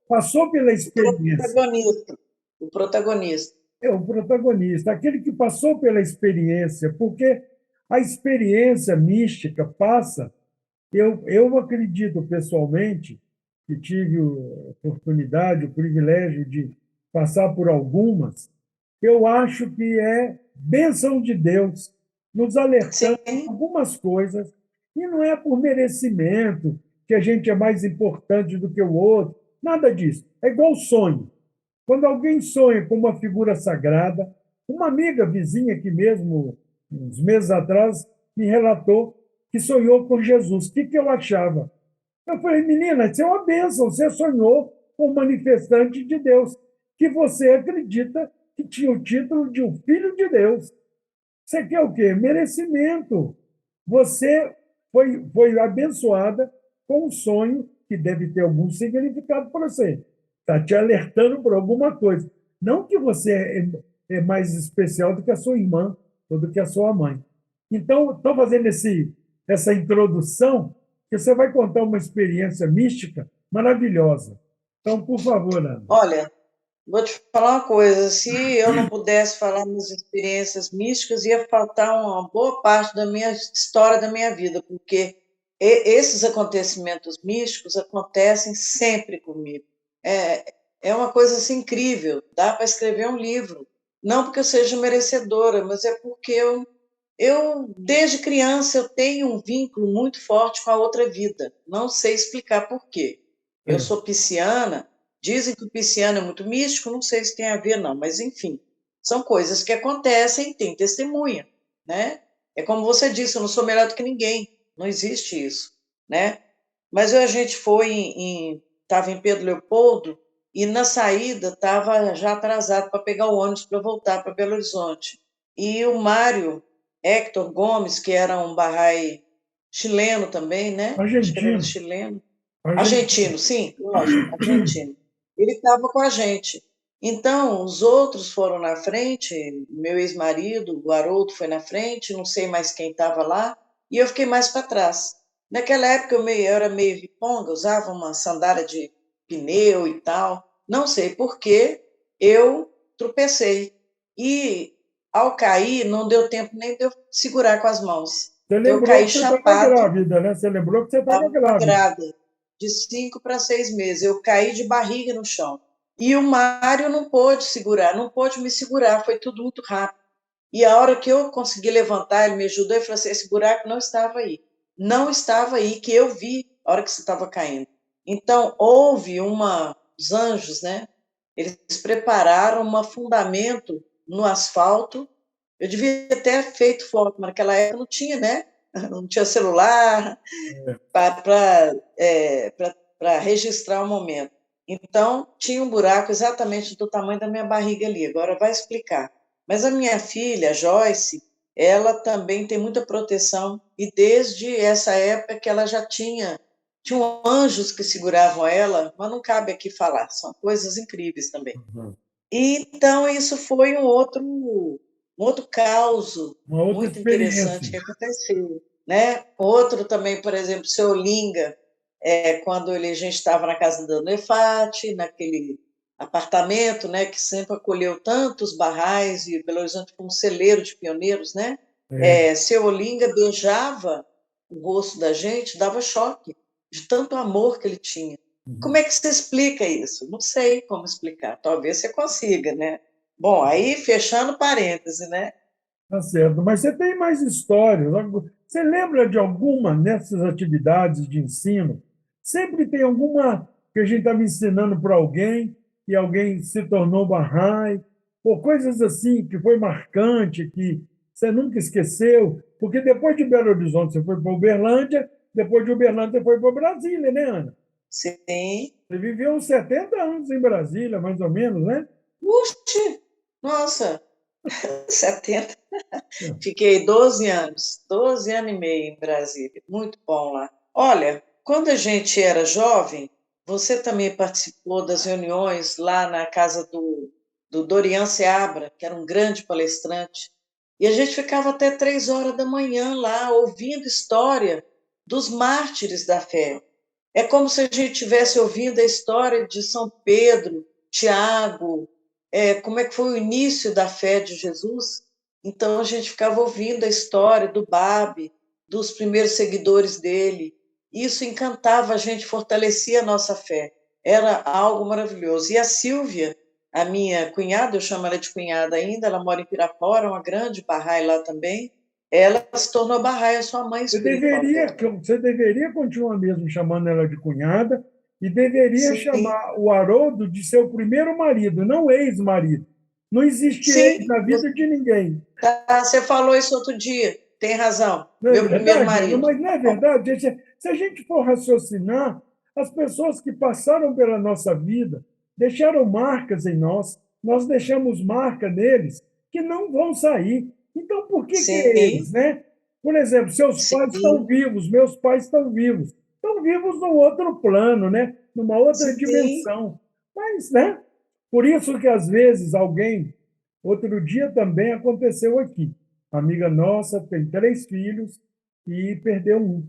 passou pela O experiência. protagonista. O protagonista. É o protagonista, aquele que passou pela experiência, porque a experiência mística passa. Eu acredito pessoalmente que tive a oportunidade, o privilégio de passar por algumas. Eu acho que é bênção de Deus nos alertando Sim, algumas coisas, e não é por merecimento que a gente é mais importante do que o outro, nada disso. É igual sonho. Quando alguém sonha com uma figura sagrada, uma amiga vizinha aqui mesmo, uns meses atrás, me relatou que sonhou com Jesus. O que, que eu achava? Eu falei, menina, isso é uma bênção. Você sonhou com um manifestante de Deus, que você acredita que tinha o título de um filho de Deus. Você quer o quê? Merecimento. Você foi abençoada com um sonho que deve ter algum significado para você. Está te alertando por alguma coisa. Não que você é mais especial do que a sua irmã ou do que a sua mãe. Então, estou fazendo essa introdução, que você vai contar uma experiência mística maravilhosa. Então, por favor, Ana. olha, vou te falar uma coisa: se eu não pudesse falar minhas experiências místicas, ia faltar uma boa parte da minha história da minha vida, porque esses acontecimentos místicos acontecem sempre comigo. É uma coisa assim, incrível, dá para escrever um livro. Não porque eu seja merecedora, mas é porque desde criança, eu tenho um vínculo muito forte com a outra vida. Não sei explicar por quê. Eu É, sou pisciana, dizem que o pisciano é muito místico, não sei se tem a ver, não, mas enfim, são coisas que acontecem, tem testemunha, né? É como você disse, eu não sou melhor do que ninguém, não existe isso, né? Mas a gente estava em Pedro Leopoldo e na saída estava já atrasado para pegar o ônibus para voltar para Belo Horizonte. E o Mário Héctor Gomes, que era um Bahá'í chileno também, né? Acho que ele era argentino, chileno. argentino. Argentino, sim, lógico, argentino. Ele estava com a gente. Então, os outros foram na frente, meu ex-marido, o Haroldo foi na frente, não sei mais quem estava lá, e eu fiquei mais para trás. Naquela época eu era meio riponga, usava uma sandália de pneu e tal. Não sei por que eu tropecei. E ao cair, não deu tempo nem de eu segurar com as mãos. Você Então eu lembrou caí que você estava chapado, grávida, né? Você lembrou que você estava estava grávida. grávida, de 5 para 6 meses. Eu caí de barriga no chão. E o Mário não pôde segurar, não pôde me segurar, foi tudo muito rápido. E a hora que eu consegui levantar, ele me ajudou e falou assim: esse buraco não estava aí. Não estava aí, que eu vi a hora que você estava caindo. Então, houve os anjos, né? Eles prepararam um fundamento no asfalto. Eu devia ter feito foto, mas naquela época não tinha, né? Não tinha celular para registrar o momento. Então, tinha um buraco exatamente do tamanho da minha barriga ali. Agora vai explicar. Mas a minha filha, a Joyce, ela também tem muita proteção e desde essa época que ela já tinham anjos que seguravam ela, mas não cabe aqui falar, são coisas incríveis também. Uhum. E, então, isso foi um outro caos Uma outra muito interessante experiência. que aconteceu. Né? Outro também, por exemplo, seu Olinga, quando a gente estava na casa da Nefati, naquele apartamento, né, que sempre acolheu tantos barrais, e Belo Horizonte foi um celeiro de pioneiros, né? É, Seu Olinga beijava o rosto da gente, dava choque de tanto amor que ele tinha. Como uhum. é que você explica isso? Não sei como explicar. Talvez você consiga, né? Bom, aí fechando parêntese, né? Tá certo. Mas você tem mais histórias. Você lembra de alguma nessas atividades de ensino? Sempre tem alguma que a gente estava ensinando para alguém e alguém se tornou Bahá'í, ou coisas assim que foi marcante, que você nunca esqueceu. Porque depois de Belo Horizonte você foi para Uberlândia, depois de Uberlândia você foi para Brasília, né, Ana? Sim. Você viveu uns 70 anos em Brasília, mais ou menos, né? Puxa, nossa, 70. Fiquei 12 anos e meio em Brasília. Muito bom lá. Olha, quando a gente era jovem, você também participou das reuniões lá na casa do Dorian Seabra, que era um grande palestrante, e a gente ficava até 3 horas da manhã lá, ouvindo história dos mártires da fé. É como se a gente estivesse ouvindo a história de São Pedro, Tiago, como é que foi o início da fé de Jesus. Então a gente ficava ouvindo a história do Babi, dos primeiros seguidores dele. Isso encantava a gente, fortalecia a nossa fé. Era algo maravilhoso. E a Silvia, a minha cunhada, eu chamo ela de cunhada ainda, ela mora em Pirapora, uma grande Bahá'í lá também. Ela se tornou Bahá'í, a sua mãe espiritual dela. Você deveria continuar mesmo chamando ela de cunhada e deveria Sim, chamar o Haroldo de seu primeiro marido, não ex-marido. Não existe ex sim, na vida de ninguém. você falou isso outro dia, tem razão. Não é Meu primeiro verdade, Ana? marido. Mas não é verdade. Se a gente for raciocinar, as pessoas que passaram pela nossa vida deixaram marcas em nós, nós deixamos marca neles que não vão sair. Então, por que eles, Sim, né? Por exemplo, seus pais estão sim, vivos, meus pais estão vivos. Estão vivos num outro plano, né? Numa outra sim. dimensão. Mas, né? Por isso que, às vezes, alguém... Outro dia também aconteceu aqui. Uma amiga nossa tem 3 filhos e perdeu um.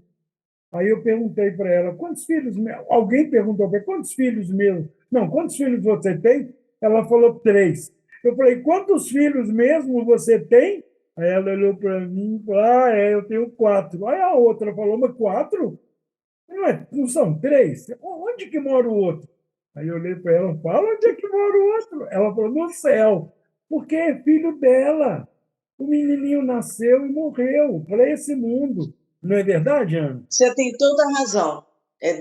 Aí eu perguntei para ela, quantos filhos? Alguém perguntou para ela, quantos filhos mesmo? Não, quantos filhos você tem? Ela falou 3. Eu falei, quantos filhos mesmo você tem? Aí ela olhou para mim e falou: Ah, eu tenho quatro. Aí a outra falou: Mas quatro? Não são três? Onde que mora o outro? Aí eu olhei para ela: Fala onde é que mora o outro. Ela falou: No céu, porque é filho dela. O menininho nasceu e morreu para esse mundo. Não é verdade, Ana? Você tem toda a razão.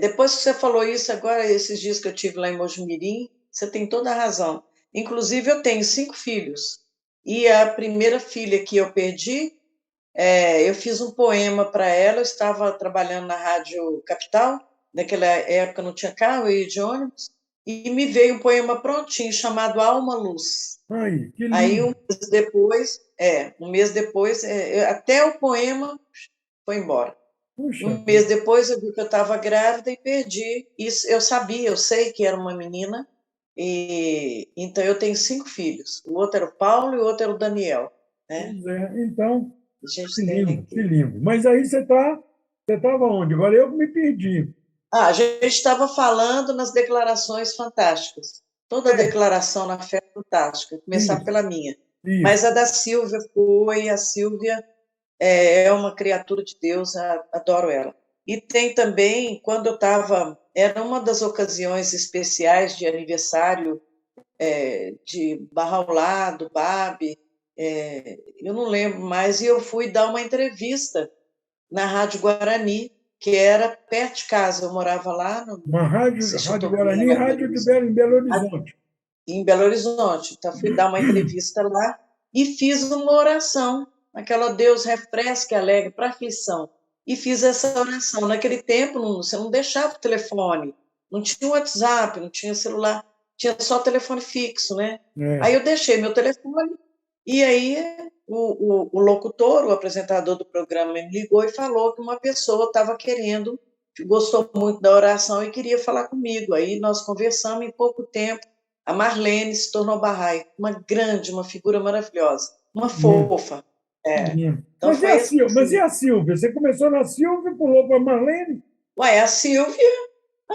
Depois que você falou isso, agora, esses dias que eu tive lá em Mojimirim, você tem toda a razão. Inclusive, eu tenho 5 filhos. E a primeira filha que eu perdi, eu fiz um poema para ela. Eu estava trabalhando na Rádio Capital, naquela época não tinha carro, eu ia de ônibus, e me veio um poema prontinho chamado Alma Luz. Ai, que Aí, lindo. um mês depois, até o poema foi embora. Puxa Um mês vida. depois eu vi que eu estava grávida e perdi. Isso eu sabia, eu sei que era uma menina. E então eu tenho 5 filhos. O outro era o Paulo e o outro era o Daniel, né? Pois é. Então, A que gente tem lindo, que aqui. lindo. Mas aí você estava onde? Agora eu que me perdi. A gente estava falando nas declarações fantásticas. Toda É, declaração na fé é fantástica. Vou começar isso, pela minha. Mas isso. a da Silvia a Silvia é uma criatura de Deus, adoro ela. E tem também, quando eu estava, era uma das ocasiões especiais de aniversário de Barraulá, do Babi, eu não lembro mais, e eu fui dar uma entrevista na Rádio Guarani, que era perto de casa, eu morava lá, não Uma rádio, sei se eu Rádio estou bem Guarani, lá em Belo Rádio de Horizonte. Belo, em Belo Horizonte. Em Belo Horizonte. Então, fui dar uma entrevista lá e fiz uma oração, aquela Deus refresque, alegre, para aflição. E fiz essa oração. Naquele tempo, você não deixava o telefone, não tinha WhatsApp, não tinha celular, tinha só telefone fixo, né? É. Aí eu deixei meu telefone e aí o locutor, o apresentador do programa, me ligou e falou que uma pessoa estava querendo, gostou muito da oração e queria falar comigo. Aí nós conversamos em pouco tempo. A Marlene se tornou Bahá'í, uma figura maravilhosa, uma Que lindo, fofa. que É. lindo. Então foi Mas e assim. a Silvia? Você começou na Silvia, pulou para a Marlene? Ué, a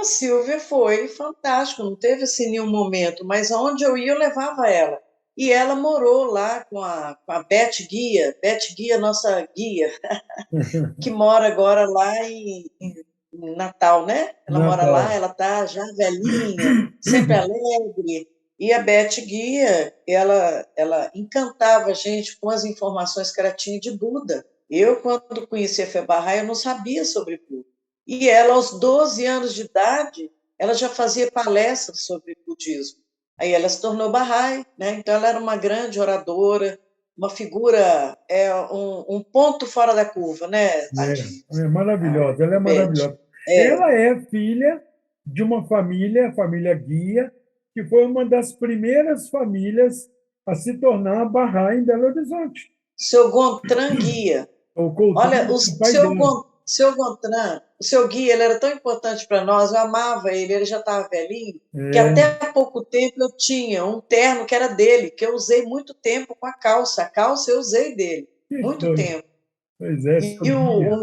Silvia foi fantástico, não teve assim nenhum momento, mas aonde eu ia eu levava ela. E ela morou lá com a Beth Guia, nossa guia, que mora agora lá em Natal, né? Ela mora lá, Natal. ela tá já velhinha, sempre alegre. E a Beth Guia, ela encantava a gente com as informações que ela tinha de Buda. Eu, quando conheci a Febarra, eu não sabia sobre Buda. E ela, aos 12 anos de idade, ela já fazia palestras sobre budismo. Aí ela se tornou Bahá'í, né? Então ela era uma grande oradora, uma figura, um ponto fora da curva, né, É maravilhosa, ela é a Beth? maravilhosa. É, Ela é filha de uma família, a família Guia, que foi uma das primeiras famílias a se tornar Barra em Belo Horizonte. seu Gontran Guia. O Coutinho Olha, é o pai dela. seu Gontran, o seu guia, ele era tão importante para nós, eu amava ele já estava velhinho, que É, até há pouco tempo eu tinha um terno que era dele, que eu usei muito tempo com a calça. A calça eu usei dele, que muito coisa. tempo. Pois é, E seu Guia.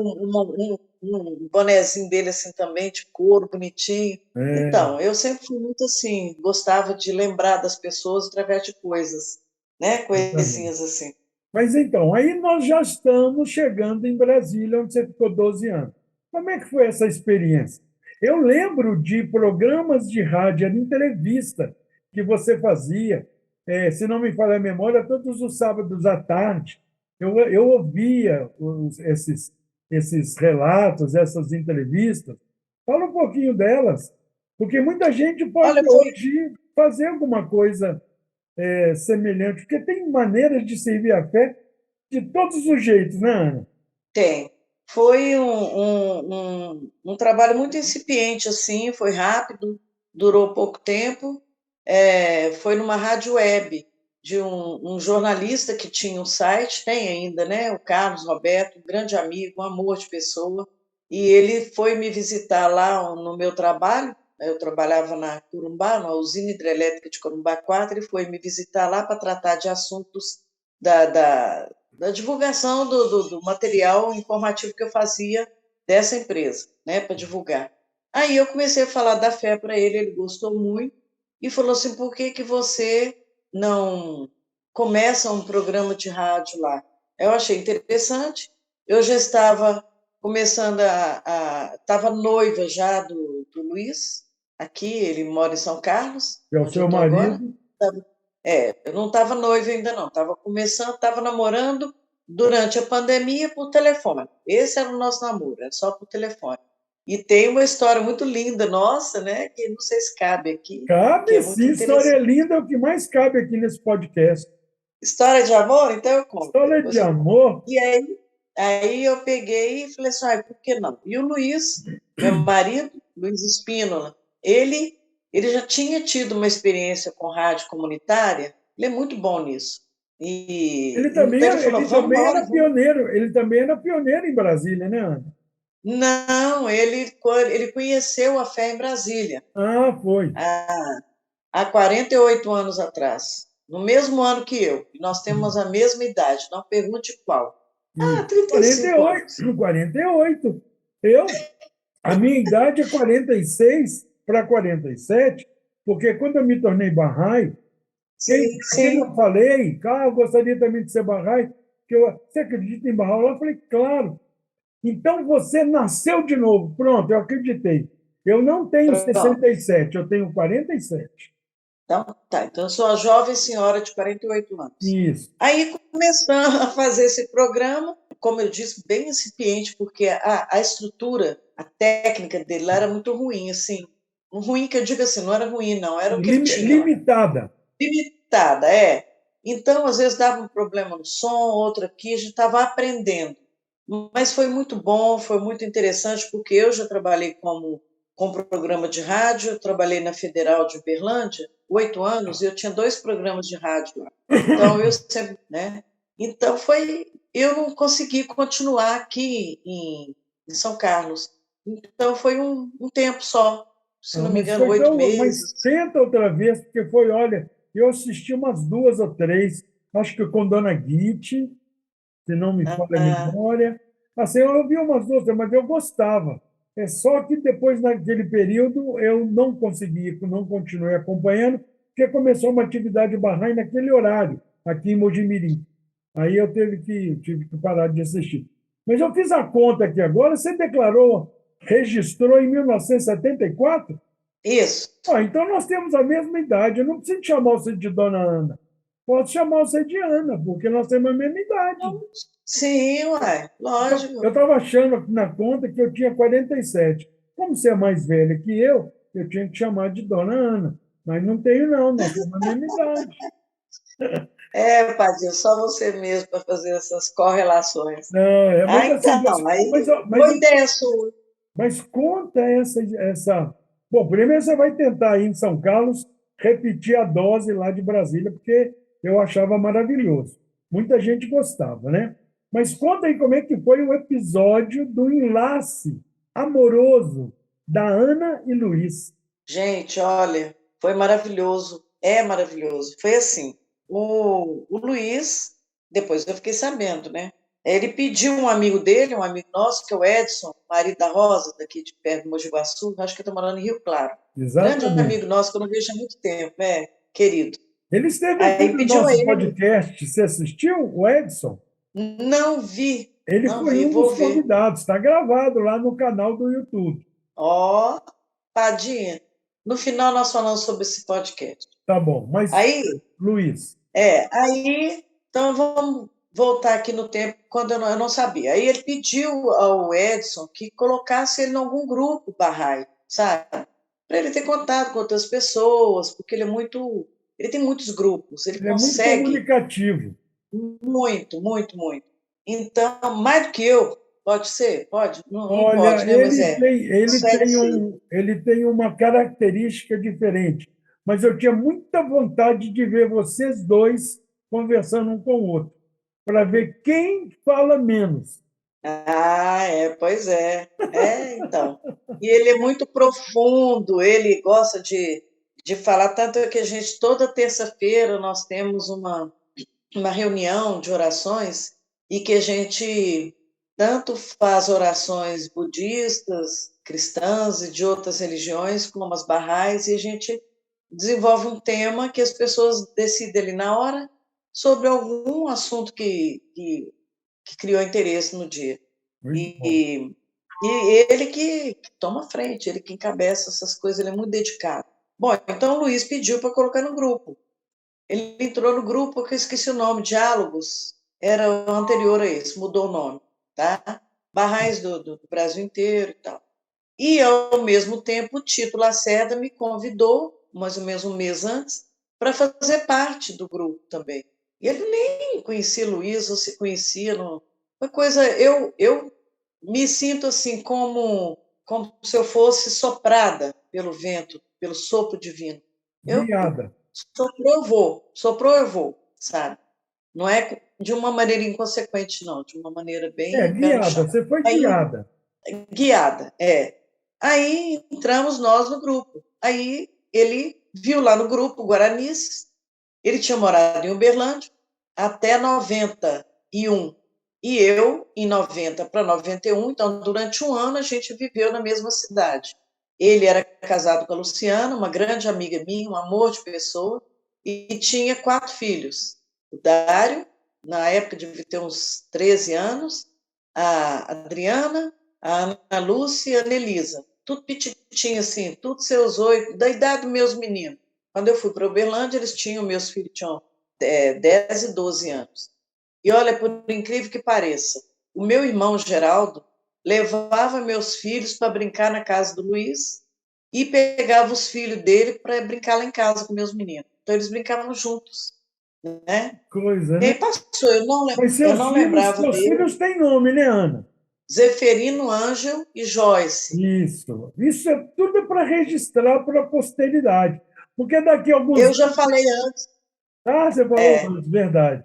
um bonezinho dele assim também, de couro, bonitinho. É, Então, eu sempre fui muito assim, gostava de lembrar das pessoas através de coisas, né? exatamente. Coisinhas assim. Mas então, aí nós já estamos chegando em Brasília, onde você ficou 12 anos. Como é que foi essa experiência? Eu lembro de programas de rádio, era entrevista que você fazia, se não me falha a memória, todos os sábados à tarde. Eu ouvia esses relatos, essas entrevistas. Fala um pouquinho delas, porque muita gente pode Olha, hoje fazer alguma coisa semelhante, porque tem maneiras de servir a fé de todos os jeitos, né, Ana? tem. Foi um trabalho muito incipiente, assim, foi rápido, durou pouco tempo. Foi numa rádio web de um jornalista que tinha um site, tem ainda, né? O Carlos Roberto, um grande amigo, um amor de pessoa. E ele foi me visitar lá no meu trabalho. Eu trabalhava na Corumbá, na usina hidrelétrica de Corumbá 4. Ele foi me visitar lá para tratar de assuntos da divulgação do material informativo que eu fazia dessa empresa, né, para divulgar. Aí eu comecei a falar da fé para ele, ele gostou muito e falou assim: por que que você não começa um programa de rádio lá? Eu achei interessante. Eu já estava começando estava noiva já do Luiz, aqui, ele mora em São Carlos, Que é o onde eu seu estou agora. marido. Eu não estava noiva ainda não, estava começando, estava namorando durante a pandemia por telefone. Esse era o nosso namoro, era só por telefone. E tem uma história muito linda nossa, né, que não sei se cabe aqui, que Cabe é muito sim, história interessante. linda é o que mais cabe aqui nesse podcast. História de amor? Então eu conto, História de depois eu conto. amor. E aí eu peguei e falei assim, por que não? E o Luiz, meu marido, Luiz Espínola, ele já tinha tido uma experiência com rádio comunitária, ele é muito bom nisso. Então ele falou, Ele vamos também embora, era vamos. pioneiro, ele também era pioneiro em Brasília, né, Ana? Não, ele conheceu a fé em Brasília Ah, foi. há, há 48 anos atrás, no mesmo ano que eu. E nós temos a mesma idade, não pergunte qual. E 35 anos. 48, 48. A minha idade é 46 para 47, porque quando eu me tornei Bahá'í, Sim, quem sim. eu falei, eu gostaria também de ser Bahá'í, você acredita em Bahá'í? Eu falei, claro. Então você nasceu de novo. Pronto, eu acreditei. Eu não tenho Pronto. 67, eu tenho 47. Então, tá. Então, eu sou a jovem senhora de 48 anos. Isso. Aí começamos a fazer esse programa, como eu disse, bem incipiente, porque a estrutura, a técnica dele lá era muito ruim, assim. Ruim que eu digo assim, não era ruim, não, era o que ele tinha lá. Limitada. Limitada, é. Então, às vezes dava um problema no som, outro aqui, a gente estava aprendendo. Mas foi muito bom, foi muito interessante, porque eu já trabalhei com programa de rádio, eu trabalhei na Federal de Uberlândia, 8 anos, e eu tinha 2 programas de rádio lá. Então, eu sempre, né? Então, eu não consegui continuar aqui em São Carlos. Então, foi um tempo só, se Ah, não me mas engano, foi oito tão, mas meses. tenta outra vez, porque foi, olha, eu assisti umas duas ou três, acho que com Dona Guite, se não me falha a Ah, memória. Assim, eu vi umas duas, mas eu gostava. É só que depois, naquele período, eu não consegui, não continuei acompanhando, porque começou uma atividade Bahá'í naquele horário, aqui em Mojimirim. Aí eu tive que parar de assistir. Mas eu fiz a conta aqui agora, você declarou, registrou em 1974? isso. Então nós temos a mesma idade. Eu não preciso chamar você de Dona Ana. Posso chamar você de Ana, porque nós temos a mesma idade. Sim, uai, Eu lógico. estava achando na conta que eu tinha 47. Como você é mais velha que eu tinha que chamar de Dona Ana. Mas não tenho, não. Nós temos a mesma idade. É, Padinho, só você mesmo para fazer essas correlações. Não, mas assim, Então, aí, mas, boa ideia sua. mas conta essa. Bom, primeiro você vai tentar aí em São Carlos repetir a dose lá de Brasília, porque eu achava maravilhoso. Muita gente gostava, né? Mas conta aí como é que foi o episódio do enlace amoroso da Ana e Luiz. Gente, olha, foi maravilhoso, é maravilhoso. Foi assim, o Luiz, depois eu fiquei sabendo, né? Ele pediu um amigo dele, um amigo nosso, que é o Edson, marido da Rosa, daqui de perto de Mogi Guaçu, acho que está morando em Rio Claro. Grande Exatamente. amigo nosso, que eu não vejo há muito tempo, querido. Ele esteve aqui Aí no pediu a nosso ele, podcast. Você assistiu, o Edson? não vi, Ele não foi vi, um dos vou ver. convidados. Está gravado lá no canal do YouTube. Ó, Padinha, no final nós falamos sobre esse podcast. Tá bom. Mas, Aí, Luiz, então vamos voltar aqui no tempo, quando eu não sabia. Aí ele pediu ao Edson que colocasse ele em algum grupo Bahá'í, sabe? Para ele ter contato com outras pessoas, porque ele tem muitos grupos, ele ele é muito consegue comunicativo. muito, muito, muito. Então, mais do que eu, pode ser? Pode? Não, não pode, Olha, né? Mas consegue ser. ele tem uma característica diferente. Mas eu tinha muita vontade de ver vocês dois conversando um com o outro, para ver quem fala menos. Pois é. Então. E ele é muito profundo, ele gosta de falar, tanto é que a gente, toda terça-feira, nós temos uma reunião de orações e que a gente tanto faz orações budistas, cristãs e de outras religiões, como as barrais, e a gente desenvolve um tema que as pessoas decidem ali na hora sobre algum assunto que que criou interesse no dia. Muito bom. E ele que toma frente, ele que encabeça essas coisas, ele é muito dedicado. Bom, então o Luiz pediu para colocar no grupo. Ele entrou no grupo porque eu esqueci o nome, Diálogos, era o anterior a esse, mudou o nome, tá? Barrais do Brasil inteiro e tal. E, ao mesmo tempo, o Tito Lacerda me convidou, mais ou menos um mês antes, para fazer parte do grupo também. E ele nem conhecia Luiz, ou se conhecia. Não... Uma coisa, eu me sinto assim como se eu fosse soprada pelo vento, pelo sopro divino. Eu Guiada. soprou, eu vou, sabe? Não é de uma maneira inconsequente, não, de uma maneira bem pé no Guiada, chão. você foi Aí, guiada. guiada, é. Aí entramos nós no grupo. Aí ele viu lá no grupo Guaranis, ele tinha morado em Uberlândia até 91. E eu, em 90 para 91, então durante um ano a gente viveu na mesma cidade. Ele era casado com a Luciana, uma grande amiga minha, um amor de pessoa, e tinha 4 filhos. O Dário, na época devia ter uns 13 anos, a Adriana, a Ana Lúcia e a Nelisa. Tudo petitinho assim, tudo seus 8, da idade dos meus meninos. Quando eu fui para Uberlândia, meus filhos tinham 10 e 12 anos. E olha, por incrível que pareça, o meu irmão Geraldo levava meus filhos para brincar na casa do Luiz e pegava os filhos dele para brincar lá em casa com meus meninos. Então eles brincavam juntos, né? Coisa, E né? aí passou, Mas eu não lembrava seus dele. filhos têm nome, né, Ana? Zeferino, Ângelo e Joyce. Isso é tudo para registrar para a posteridade. Porque daqui a alguns Eu já anos. falei antes, Ah, você falou antes, verdade.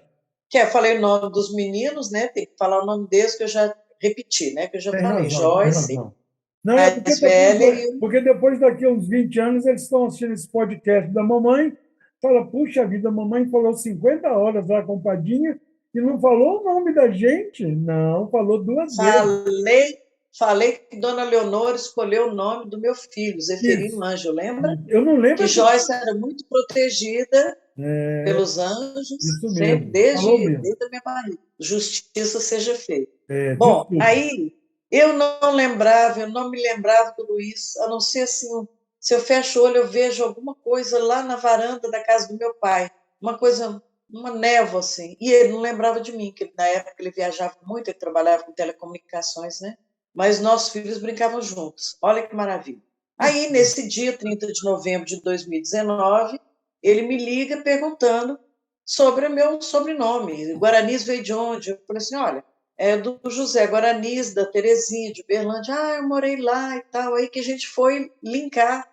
que eu falei o nome dos meninos, né? Tem que falar o nome deles que eu já repeti, né? Que eu já Tem falei. razão, tem Joyce, razão. Não, é mais velha, e porque depois daqui a uns 20 anos eles estão assistindo esse podcast da mamãe, fala, puxa vida, a mamãe falou 50 horas lá com o Padinha e não falou o nome da gente? Não, falou 2 vezes. falei que Dona Leonor escolheu o nome do meu filho, Zeferino Isso. Ângelo, lembra? Eu não lembro Que esse. Joyce era muito protegida É, pelos anjos, isso sempre, mesmo, falou mesmo. desde a minha barriga. Justiça seja feita. Bom, Desculpa. aí eu não me lembrava do Luiz, a não ser assim, se eu fecho o olho, eu vejo alguma coisa lá na varanda da casa do meu pai, uma coisa, uma névoa assim, e ele não lembrava de mim, que na época ele viajava muito, ele trabalhava com telecomunicações, né? Mas nossos filhos brincavam juntos, olha que maravilha. Aí, nesse dia, 30 de novembro de 2019, ele me liga perguntando sobre o meu sobrenome, Guaranis veio de onde? Eu falei assim, olha, é do José Guaranis, da Terezinha, de Berlândia. Ah, eu morei lá e tal. Aí que a gente foi linkar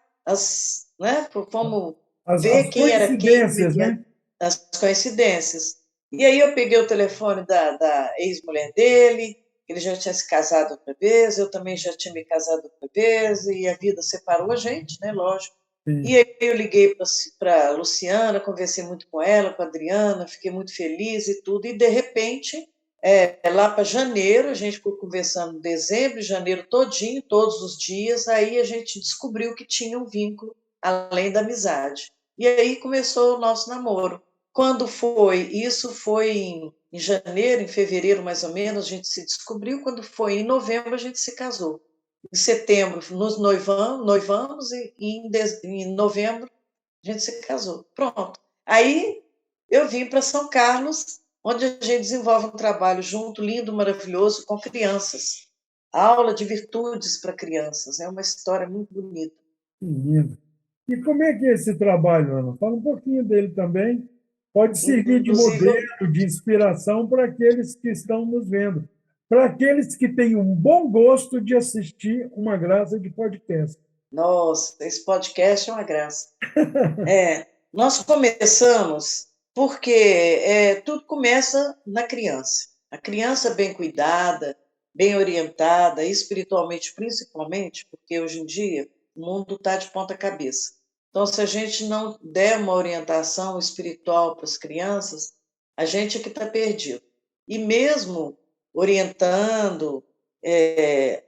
né? Vamos ver As quem era quem, como é coincidências, que era, né? as coincidências. E aí eu peguei o telefone da ex-mulher dele, ele já tinha se casado outra vez, eu também já tinha me casado outra vez, e a vida separou a gente, né? Lógico. E Sim. aí eu liguei para a Luciana, conversei muito com ela, com a Adriana, fiquei muito feliz e tudo, e de repente lá para janeiro, a gente ficou conversando em dezembro, janeiro todinho, todos os dias, aí a gente descobriu que tinha um vínculo além da amizade. E aí começou o nosso namoro. Quando foi? Isso foi em janeiro, em fevereiro mais ou menos, a gente se descobriu. Quando foi em novembro, a gente se casou. Em setembro nos noivamos e em novembro a gente se casou. Pronto. Aí eu vim para São Carlos, onde a gente desenvolve um trabalho junto, lindo, maravilhoso, com crianças. Aula de virtudes para crianças. É uma história muito bonita. Que lindo. E como é que é esse trabalho, Ana? Fala um pouquinho dele também. Pode servir de Inclusive, modelo, de inspiração para aqueles que estão nos vendo, para aqueles que têm um bom gosto de assistir uma graça de podcast. nossa, esse podcast é uma graça. Nós começamos porque tudo começa na criança. A criança bem cuidada, bem orientada, espiritualmente principalmente, porque hoje em dia o mundo está de ponta cabeça. Então, se a gente não der uma orientação espiritual para as crianças, a gente é que está perdido. E mesmo orientando,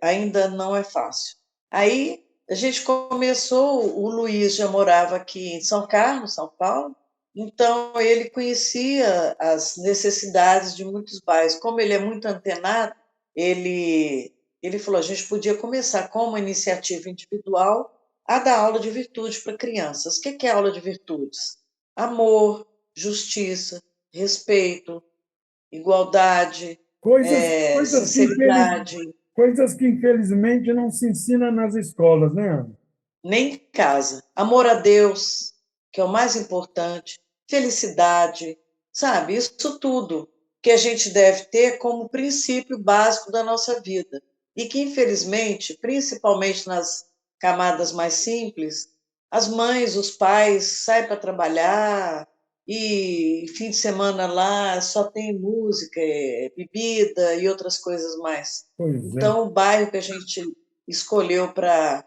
ainda não é fácil. Aí a gente começou, o Luiz já morava aqui em São Carlos, São Paulo, Então, ele conhecia as necessidades de muitos bairros. Como ele é muito antenado, ele falou: a gente podia começar com uma iniciativa individual a dar aula de virtude para crianças. O que é aula de virtudes? Amor, justiça, respeito, igualdade, Coisas sinceridade. coisas que, infelizmente, não se ensina nas escolas, né, Ana? Nem em casa. Amor a Deus, que é o mais importante, felicidade, sabe? Isso tudo que a gente deve ter como princípio básico da nossa vida. E que, infelizmente, principalmente nas camadas mais simples, as mães, os pais saem para trabalhar e fim de semana lá só tem música, bebida e outras coisas mais. Pois é. Então, o bairro que a gente escolheu para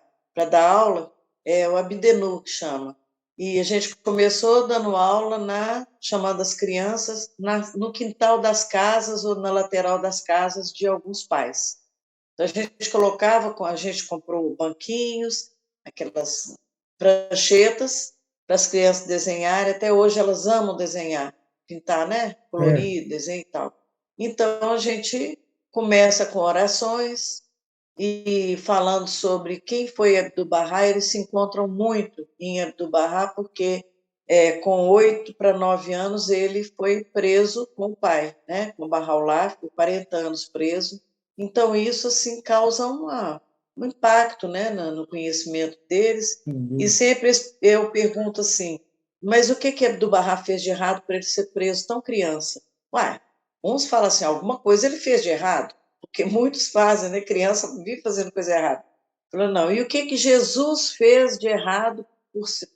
dar aula é o Abdenu, que chama. E a gente começou dando aula chamando as crianças no quintal das casas ou na lateral das casas de alguns pais. Então, a gente comprou banquinhos, aquelas pranchetas para as crianças desenharem. Até hoje elas amam desenhar, pintar, né? É, Colorir, desenho e tal. Então, a gente começa com orações, e falando sobre quem foi Abdu'l-Bahá, eles se encontram muito em Abdu'l-Bahá, porque com 8 para 9 anos ele foi preso com o pai, né? Com Bahá'u'lláh, ficou 40 anos preso. Então, isso assim, causa um impacto, né, no conhecimento deles. sem E dúvida. sempre eu pergunto assim, mas o que Abdu'l-Bahá fez de errado para ele ser preso tão criança? Ué, uns falam assim, alguma coisa ele fez de errado, porque muitos fazem, né? Criança vive fazendo coisa errada. Falou, não, e o que Jesus fez de errado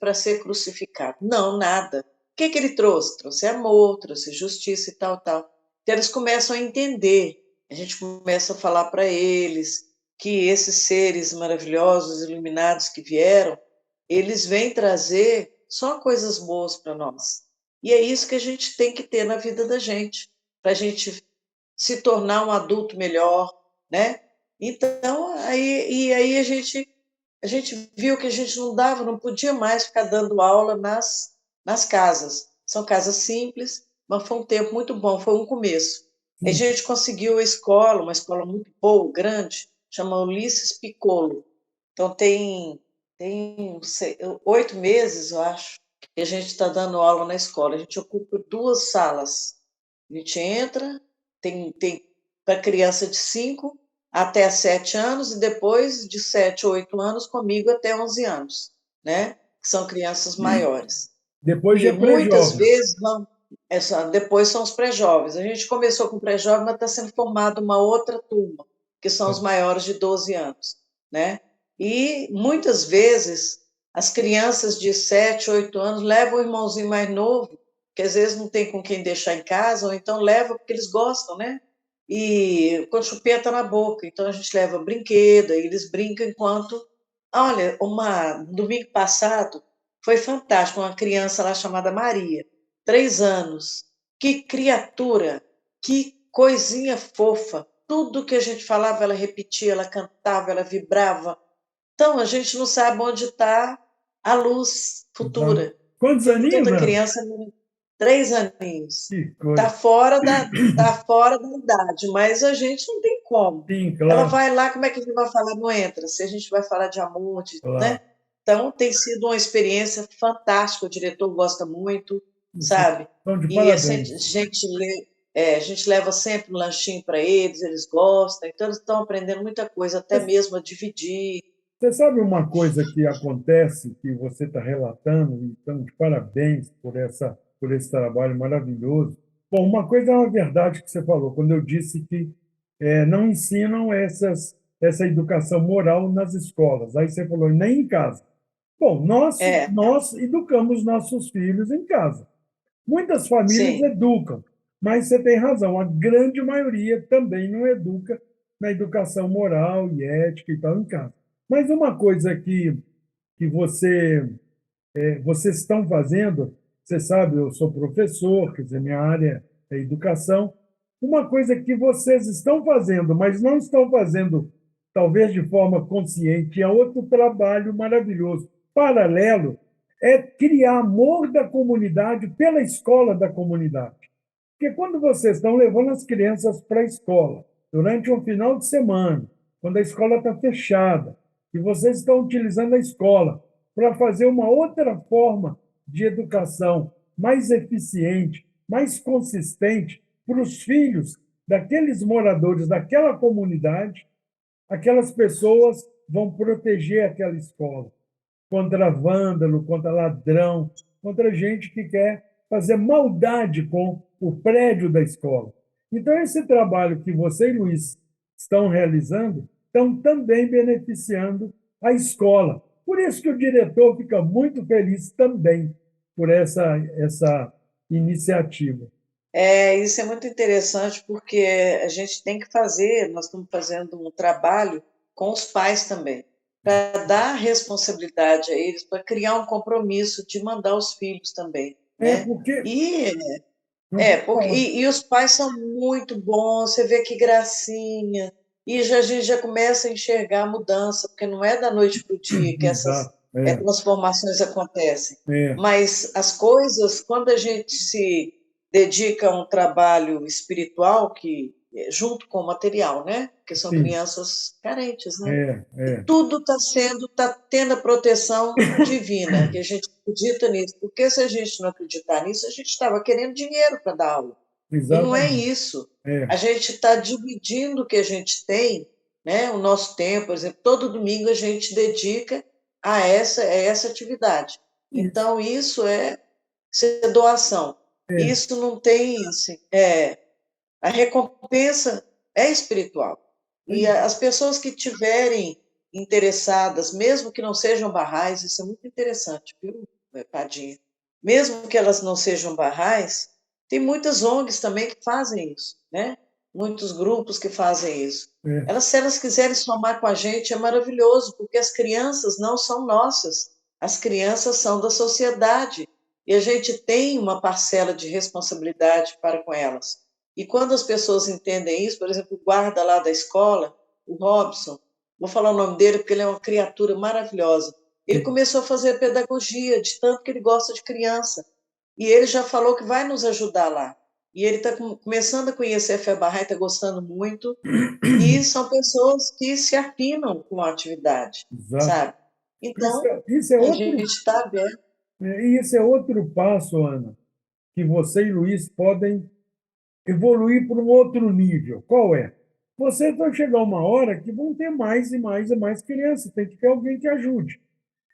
para ser crucificado? Não, nada. O que ele trouxe? Trouxe amor, trouxe justiça e tal, tal. Então, eles começam a entender, a gente começa a falar para eles que esses seres maravilhosos, iluminados que vieram, eles vêm trazer só coisas boas para nós. E é isso que a gente tem que ter na vida da gente, para a gente se tornar um adulto melhor, né? Então, aí a gente viu que a gente não podia mais ficar dando aula nas casas. São casas simples, mas foi um tempo muito bom, foi um começo. A Sim. gente conseguiu a escola, uma escola muito boa, grande, chama Ulisses Piccolo. Então, tem 8 meses, eu acho, que a gente está dando aula na escola. A gente ocupa 2 salas. A gente entra, tem para criança de 5 até 7 anos e depois de 7 ou 8 anos comigo até 11 anos, né? Que são crianças maiores. Depois E já é muitas pré-jovem. vezes depois são os pré-jovens. A gente começou com pré-jovem, mas está sendo formada uma outra turma, que são os maiores de 12 anos, né? E muitas vezes as crianças de 7, 8 anos levam o irmãozinho mais novo, que às vezes não tem com quem deixar em casa, ou então leva porque eles gostam, né? E com chupeta na boca. Então a gente leva brinquedo, aí eles brincam enquanto. Olha, domingo passado foi fantástico, uma criança lá chamada Maria, 3 anos. Que criatura, que coisinha fofa. Tudo que a gente falava, ela repetia, ela cantava, ela vibrava. Então, a gente não sabe onde está a luz Exato. futura. Quantos Porque aninhos, toda Ana? criança, 3 aninhos, Que está coisa. fora da idade, mas a gente não tem como. Sim, Ela claro, vai lá, como é que a gente vai falar? Não entra. Se a gente vai falar de amor, né? claro. Então, tem sido uma experiência fantástica. O diretor gosta muito, Vocês sabe? estão de E parabéns. a gente leva sempre um lanchinho para eles gostam. Então, eles estão aprendendo muita coisa, até mesmo a dividir. Você sabe uma coisa que acontece, que você está relatando, e então, de parabéns por esse trabalho maravilhoso. Bom, uma coisa é uma verdade que você falou, quando eu disse que não ensinam essa educação moral nas escolas. Aí você falou, nem em casa. Bom, É, nós educamos nossos filhos em casa. Muitas famílias sim. educam, mas você tem razão, a grande maioria também não educa na educação moral e ética e tal em casa. Mas uma coisa que vocês estão fazendo, você sabe, eu sou professor, quer dizer, minha área é educação. Uma coisa que vocês estão fazendo, mas não estão fazendo, talvez de forma consciente, é outro trabalho maravilhoso, paralelo, é criar amor da comunidade pela escola da comunidade. Porque quando vocês estão levando as crianças para a escola, durante um final de semana, quando a escola está fechada, e vocês estão utilizando a escola para fazer uma outra forma de educação mais eficiente, mais consistente para os filhos daqueles moradores daquela comunidade, aquelas pessoas vão proteger aquela escola contra vândalo, contra ladrão, contra gente que quer fazer maldade com o prédio da escola. Então, esse trabalho que você e Luiz estão realizando estão também beneficiando a escola. Por isso que o diretor fica muito feliz também por essa iniciativa. Isso é muito interessante, porque a gente tem que fazer, nós estamos fazendo um trabalho com os pais também, para dar responsabilidade a eles, para criar um compromisso de mandar os filhos também, É né? porque. E, Não pode porque, falar. e os pais são muito bons, você vê que gracinha, e já, a gente já começa a enxergar a mudança, porque não é da noite para o dia que essas Exato. É, transformações acontecem. é, Mas as coisas, quando a gente se dedica a um trabalho espiritual, que junto com o material, né? Porque são sim, crianças carentes, né? é, E é, tudo está tendo a proteção divina, que a gente acredita nisso. Porque se a gente não acreditar nisso, a gente estava querendo dinheiro para dar aula. E não é exatamente. isso. É, A gente está dividindo o que a gente tem, né? O nosso tempo, por exemplo, todo domingo a gente dedica a essa atividade. isso, Então, isso é doação. é, Isso não tem, assim, a recompensa é espiritual. E é, as pessoas que tiverem interessadas, mesmo que não sejam barrais, isso é muito interessante, viu, Padinha? Mesmo que elas não sejam barrais, tem muitas ONGs também que fazem isso, né? Muitos grupos que fazem isso. é, Se elas quiserem somar com a gente, é maravilhoso, porque as crianças não são nossas, as crianças são da sociedade, e a gente tem uma parcela de responsabilidade para com elas. E quando as pessoas entendem isso, por exemplo, o guarda lá da escola, o Robson, vou falar o nome dele porque ele é uma criatura maravilhosa. Ele sim. começou a fazer pedagogia, de tanto que ele gosta de criança. E ele já falou que vai nos ajudar lá. E ele está começando a conhecer a FEBARRA, está gostando muito. E são pessoas que se afinam com a atividade, Exato. sabe? Isso, Então, isso é a gente outro, está aberto. isso é outro passo, Ana, que você e Luiz podem evoluir para um outro nível. Qual é? Vocês vão chegar uma hora que vão ter mais e mais e mais crianças, tem que ter alguém que ajude.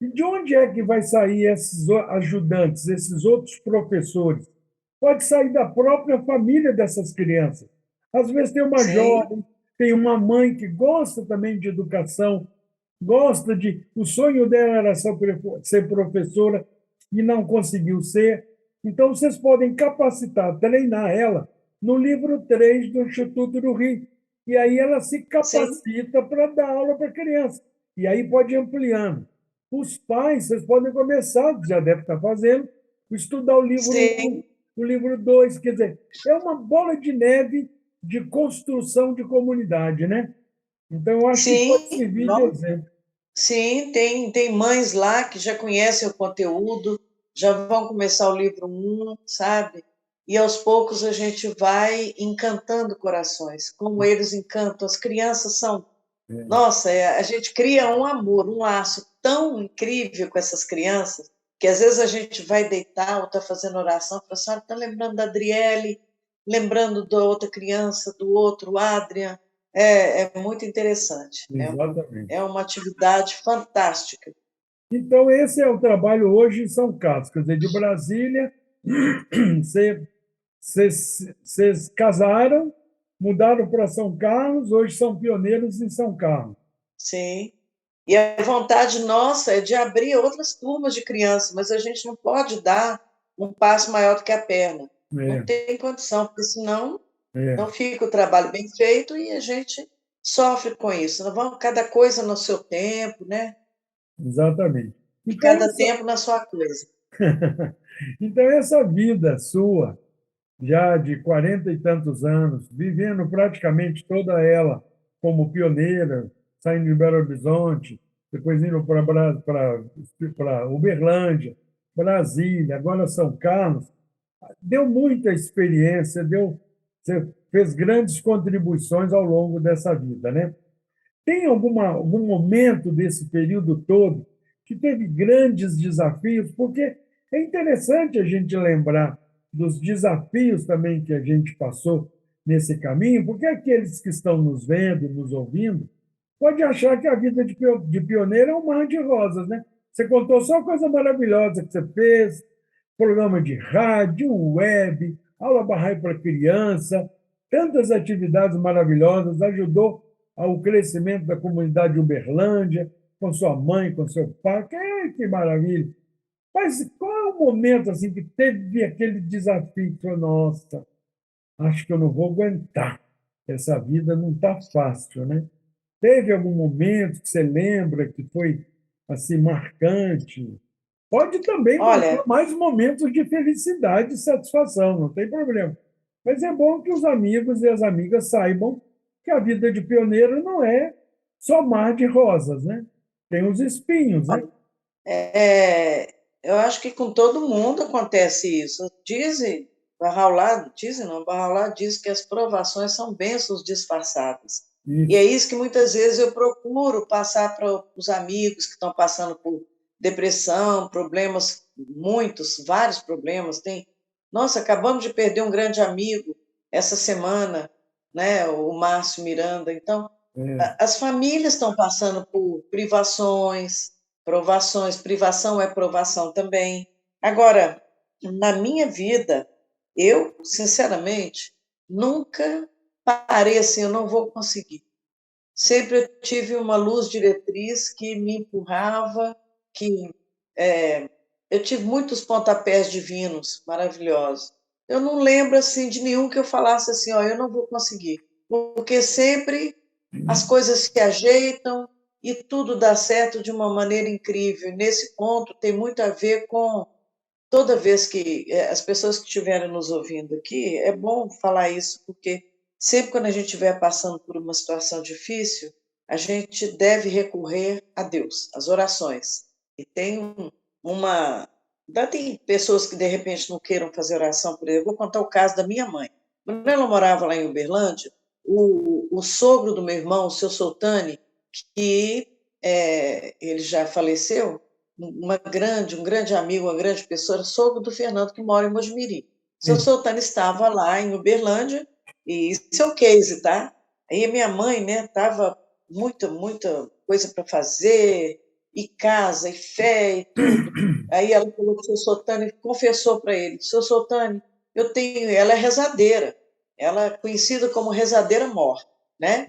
E de onde é que vai sair esses ajudantes, esses outros professores? Pode sair da própria família dessas crianças. Às vezes tem uma Sim, jovem, tem uma mãe que gosta também de educação, gosta de. O sonho dela era ser professora e não conseguiu ser. Então, vocês podem capacitar, treinar ela no livro 3 do Instituto do Rio. E aí ela se sim, capacita para dar aula para criança. E aí pode ir ampliando. Os pais, vocês podem começar, já deve estar fazendo, estudar o livro 1, sim, o livro 2. Quer dizer, é uma bola de neve de construção de comunidade, né? Então, eu acho que pode sim. servir de exemplo. Sim, tem mães lá que já conhecem o conteúdo, já vão começar o livro 1, sabe? E aos poucos a gente vai encantando corações, como eles encantam. As crianças são. Nossa, a gente cria um amor, um laço tão incrível com essas crianças, que às vezes a gente vai deitar ou está fazendo oração, e fala assim, está lembrando da Adriele, lembrando da outra criança, do outro, o Adrian. É muito interessante. Exatamente. É uma atividade fantástica. Então, esse é o trabalho hoje em São Carlos, quer dizer, de Brasília, vocês casaram, mudaram para São Carlos, hoje são pioneiros em São Carlos. Sim. E a vontade nossa é de abrir outras turmas de crianças, mas a gente não pode dar um passo maior do que a perna. Não É, tem condição, porque senão é, não fica o trabalho bem feito e a gente sofre com isso. Nós vamos cada coisa no seu tempo, né? exatamente. E Então, cada tempo na sua coisa. então, essa vida sua, já de 40 e tantos anos, vivendo praticamente toda ela como pioneira, saindo de Belo Horizonte, depois indo para Uberlândia, Brasília, agora São Carlos. Deu muita experiência, você fez grandes contribuições ao longo dessa vida, né? Tem algum momento desse período todo que teve grandes desafios? Porque é interessante a gente lembrar dos desafios também que a gente passou nesse caminho, porque aqueles que estão nos vendo, nos ouvindo, pode achar que a vida de pioneiro é um mar de rosas, né? Você contou só coisa maravilhosa que você fez, programa de rádio, web, aula Bahá'í para criança, tantas atividades maravilhosas, ajudou ao crescimento da comunidade de Uberlândia, com sua mãe, com seu pai. Que maravilha! Mas qual é o momento assim que teve aquele desafio? Que falou, nossa, acho que eu não vou aguentar. Essa vida não está fácil, né? Teve algum momento que você lembra que foi assim marcante? Pode também contar Olha, mais momentos de felicidade e satisfação, não tem problema. Mas é bom que os amigos e as amigas saibam que a vida de pioneiro não é só mar de rosas, né? Tem os espinhos, né? eu acho que com todo mundo acontece isso. Bahá'u'lláh diz que as provações são bênçãos disfarçadas. E é Isso. isso que muitas vezes eu procuro passar para os amigos que estão passando por depressão, problemas, muitos, vários problemas. Nossa, acabamos de perder um grande amigo essa semana, né? O Márcio Miranda. Então, É. as famílias estão passando por privações, provações, privação é provação também. Agora, na minha vida, eu, sinceramente, nunca parei assim, eu não vou conseguir. Sempre eu tive uma luz diretriz que me empurrava, que eu tive muitos pontapés divinos maravilhosos. Eu não lembro assim de nenhum que eu falasse assim, ó, eu não vou conseguir, porque sempre as coisas se ajeitam e tudo dá certo de uma maneira incrível. Nesse ponto tem muito a ver com toda vez que as pessoas que estiverem nos ouvindo aqui, é bom falar isso, porque sempre quando a gente estiver passando por uma situação difícil, a gente deve recorrer a Deus, às orações. E uma. Tem pessoas que de repente não queiram fazer oração por ele. Eu vou contar o caso da minha mãe. Quando ela morava lá em Uberlândia, o sogro do meu irmão, o seu Soltani, que ele já faleceu, um grande amigo, uma grande pessoa, era sogro do Fernando, que mora em Mojimirim. O seu Sim. Soltano estava lá em Uberlândia, e isso é o case, tá? Aí a minha mãe, né, estava muita coisa para fazer, e casa, e fé, e tudo. Aí ela falou para o seu Soltano e confessou para ele: seu Soltano, ela é rezadeira, ela é conhecida como rezadeira mor, né?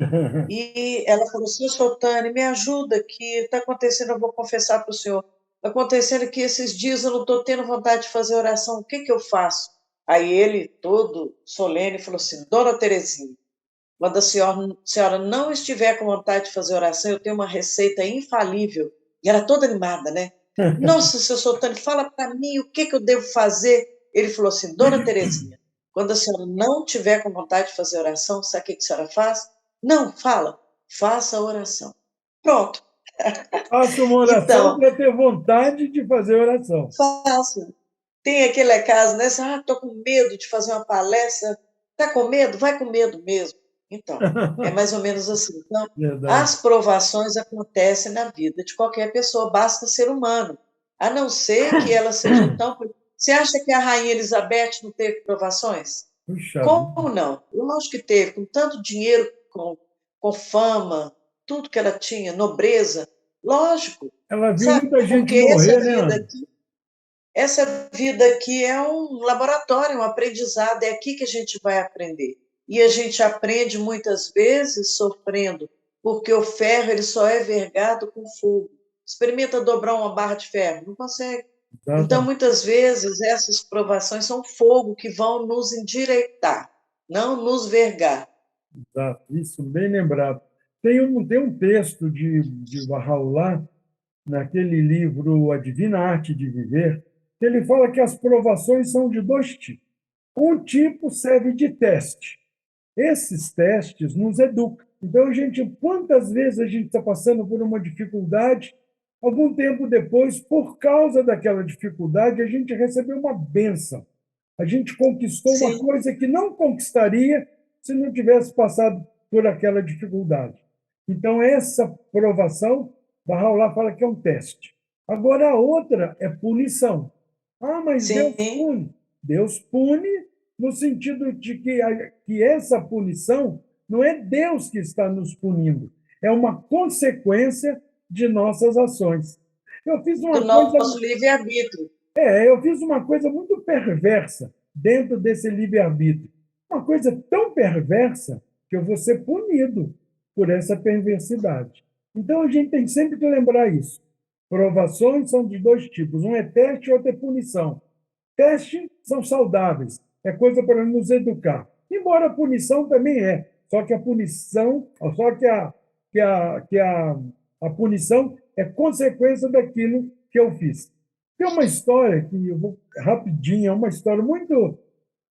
E ela falou: senhor Soltani, me ajuda, que está acontecendo, eu vou confessar para o senhor. Está acontecendo que esses dias eu não estou tendo vontade de fazer oração, o que, que eu faço? Aí ele, todo solene, falou assim: dona Terezinha, quando a senhora não estiver com vontade de fazer oração, eu tenho uma receita infalível. E era toda animada, né? Nossa, seu Soltani, fala para mim o que, que eu devo fazer. Ele falou assim: dona Terezinha, quando a senhora não tiver com vontade de fazer oração, sabe o que, que a senhora faz? Não, fala, faça a oração. Pronto. Faça uma oração Então, para ter vontade de fazer oração. faça. Tem aquele caso, né? Estou com medo de fazer uma palestra. Está com medo? Vai com medo mesmo. Então, é mais ou menos assim. Então, Verdade. as provações acontecem na vida de qualquer pessoa, basta ser humano. A não ser que ela seja tão. Você acha que a Rainha Elizabeth não teve provações? Puxa vida. Como não? Lógico que teve, com tanto dinheiro, com fama, tudo que ela tinha, nobreza, lógico, Ela viu sabe? muita gente Porque morrer, né, Ana? essa vida aqui é um laboratório, um aprendizado, é aqui que a gente vai aprender. E a gente aprende muitas vezes sofrendo, porque o ferro ele só é vergado com fogo. Experimenta dobrar uma barra de ferro, não consegue. Então, Exatamente. muitas vezes, essas provações são fogo que vão nos endireitar, não nos vergar. Exato. Isso, bem lembrado. Tem um texto de Bahá'u'lláh, naquele livro A Divina Arte de Viver, que ele fala que as provações são de dois tipos. Um tipo serve de teste. Esses testes nos educam. Então, quantas vezes a gente está passando por uma dificuldade Algum tempo depois, por causa daquela dificuldade, a gente recebeu uma bênção. A gente conquistou uma Sim, coisa que não conquistaria se não tivesse passado por aquela dificuldade. Então, essa provação, Bahá'u'lláh fala que é um teste. Agora, a outra é punição. Ah, mas Deus sim, pune. Deus pune no sentido de que essa punição não é Deus que está nos punindo, é uma consequência de nossas ações. Eu fiz do uma coisa, nosso livre-arbítrio. eu fiz uma coisa muito perversa dentro desse livre-arbítrio. Uma coisa tão perversa que eu vou ser punido por essa perversidade. Então, a gente tem sempre que lembrar isso. Provações são de dois tipos. Um é teste e outro é punição. Teste são saudáveis, é coisa para nos educar. Embora a punição também é, só que a punição, só que a punição é consequência daquilo que eu fiz. Tem uma história que eu vou rapidinho, é uma história muito.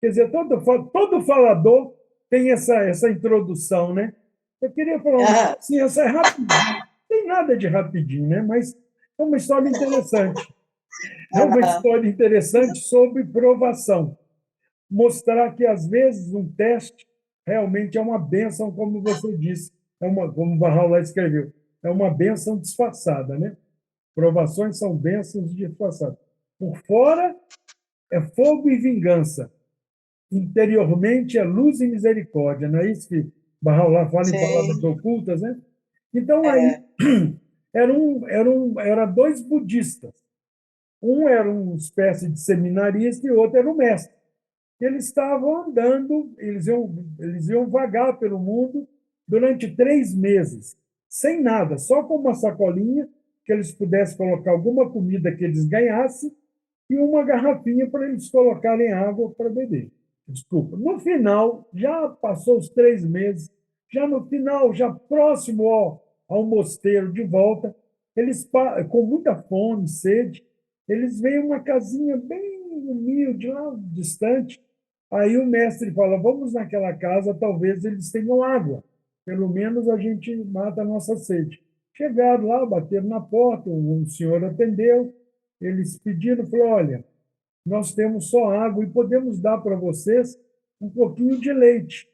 Quer dizer, todo falador tem essa introdução, né? Eu queria falar uma coisa Ah, assim, essa é rapidinho. Não tem nada de rapidinho, né? Mas é uma história interessante. É uma ah, história interessante sobre provação. Mostrar que, às vezes, um teste realmente é uma bênção, como você disse, como o Bahá'u'lláh escreveu, é uma bênção disfarçada, né? Provações são bênçãos disfarçadas. Por fora é fogo e vingança, interiormente é luz e misericórdia, não é isso que Bahá'u'lláh fala em Palavras sim, Ocultas, né? Então, aí, é, era dois budistas. Um era uma espécie de seminarista e o outro era um mestre. Eles estavam andando, eles iam vagar pelo mundo durante 3 meses, sem nada, só com uma sacolinha que eles pudessem colocar alguma comida que eles ganhassem e uma garrafinha para eles colocarem água para beber. Desculpa. No final, já passou os 3 meses, já no final, já próximo ao mosteiro de volta, eles, com muita fome, sede, eles veem uma casinha bem humilde, lá distante. Aí o mestre fala: vamos naquela casa, talvez eles tenham água. Pelo menos a gente mata a nossa sede. Chegaram lá, bateram na porta, o senhor atendeu, eles pediram, falou: olha, nós temos só água e podemos dar para vocês um pouquinho de leite,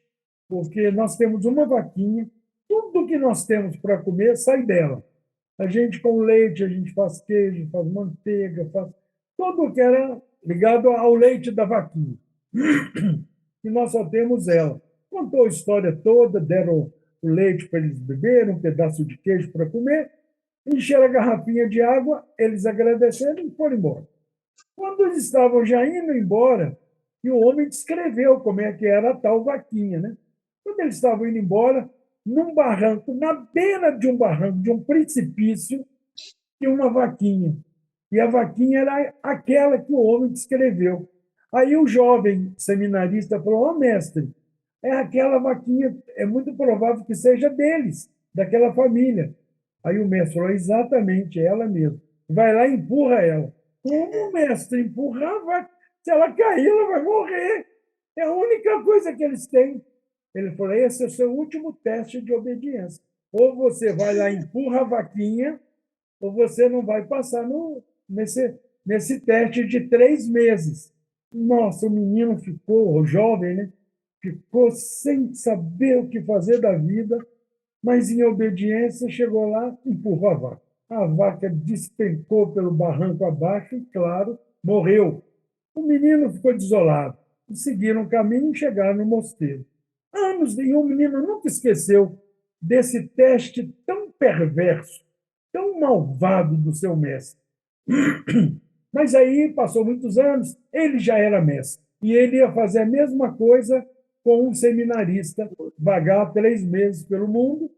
porque nós temos uma vaquinha, tudo que nós temos para comer sai dela. A gente, com leite, a gente faz queijo, faz manteiga, faz tudo que era ligado ao leite da vaquinha. E nós só temos ela. Contou a história toda, deram o leite para eles beberem, um pedaço de queijo para comer, encheram a garrafinha de água, eles agradeceram e foram embora. Quando eles estavam já indo embora, e o homem descreveu como é que era a tal vaquinha, né? Quando eles estavam indo embora, num barranco, na beira de um barranco, de um precipício, tinha uma vaquinha. E a vaquinha era aquela que o homem descreveu. Aí o jovem seminarista falou: ó, mestre, é aquela vaquinha, é muito provável que seja deles, daquela família. Aí o mestre falou: exatamente, é ela mesmo. Vai lá e empurra ela. Como, mestre? Empurrar a vaca? Se ela cair, ela vai morrer. É a única coisa que eles têm. Ele falou: esse é o seu último teste de obediência. Ou você vai lá e empurra a vaquinha, ou você não vai passar nesse teste de 3 meses. Nossa, o menino ficou, o jovem, né? Ficou sem saber o que fazer da vida, mas em obediência chegou lá e empurrou a vaca. A vaca despencou pelo barranco abaixo e, claro, morreu. O menino ficou desolado. E seguiram o caminho e chegaram no mosteiro. Anos, e o menino nunca esqueceu desse teste tão perverso, tão malvado do seu mestre. Mas aí passou muitos anos, ele já era mestre. E ele ia fazer a mesma coisa com um seminarista, vagar 3 meses pelo mundo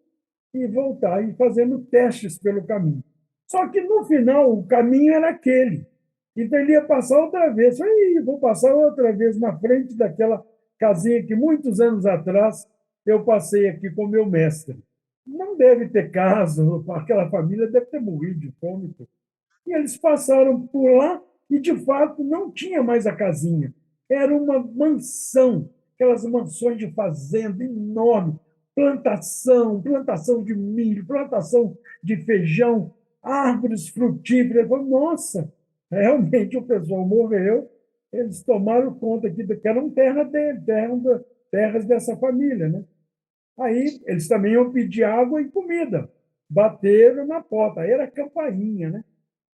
e voltar, e fazendo testes pelo caminho. Só que no final o caminho era aquele. Então ele ia passar outra vez. Falei: vou passar outra vez na frente daquela casinha que muitos anos atrás eu passei aqui com meu mestre. Não deve ter caso, aquela família deve ter morrido de fome. E eles passaram por lá e, de fato, não tinha mais a casinha. Era uma mansão, aquelas mansões de fazenda enorme, plantação, plantação de milho, plantação de feijão. árvores frutíferas. Eu falei, nossa, realmente o pessoal morreu, eles tomaram conta aqui, que eram terra dele, terras dessa família, né? Aí eles também iam pedir água e comida. Bateram na porta. Aí era a campainha, né?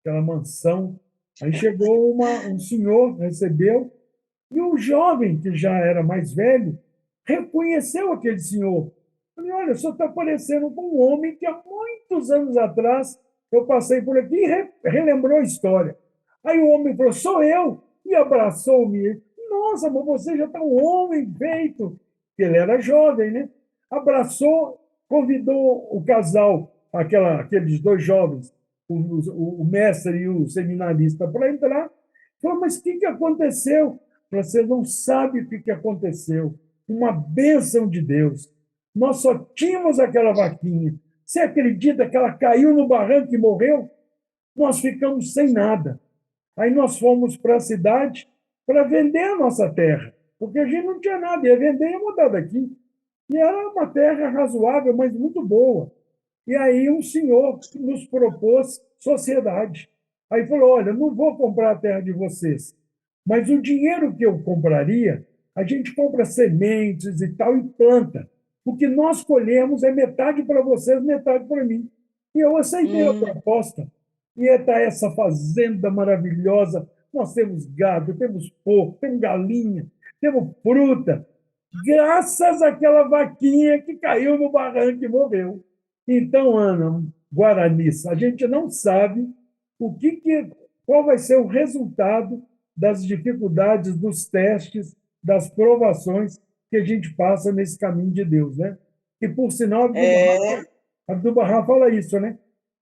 Aquela mansão. Aí chegou um senhor, recebeu, e o jovem, que já era mais velho, reconheceu aquele senhor. Falei, olha, o senhor está parecendo com um homem que há muitos anos atrás eu passei por aqui e relembrou a história. Aí o homem falou, sou eu, e abraçou-me. Nossa, mas você já está um homem feito. Ele era jovem, né? Abraçou, convidou o casal, aqueles dois jovens, o mestre e o seminarista, para entrar. Falou, mas o que aconteceu? Você não sabe o que aconteceu. Uma bênção de Deus. Nós só tínhamos aquela vaquinha. Você acredita que ela caiu no barranco e morreu? Nós ficamos sem nada. Aí nós fomos para a cidade para vender a nossa terra, porque a gente não tinha nada, ia vender e ia mudar daqui. E era uma terra razoável, mas muito boa. E aí um senhor nos propôs sociedade. Aí falou, olha, não vou comprar a terra de vocês, mas o dinheiro que eu compraria, a gente compra sementes e tal e planta. O que nós colhemos é metade para vocês, metade para mim. E eu aceitei a Hum, proposta. E está essa fazenda maravilhosa. Nós temos gado, temos porco, temos galinha, temos fruta, graças àquela vaquinha que caiu no barranco e morreu. Então, Ana, Guaraniça, a gente não sabe qual vai ser o resultado das dificuldades, dos testes, das provações que a gente passa nesse caminho de Deus, né? E, por sinal, é, Abdu'l-Bahá fala isso, né?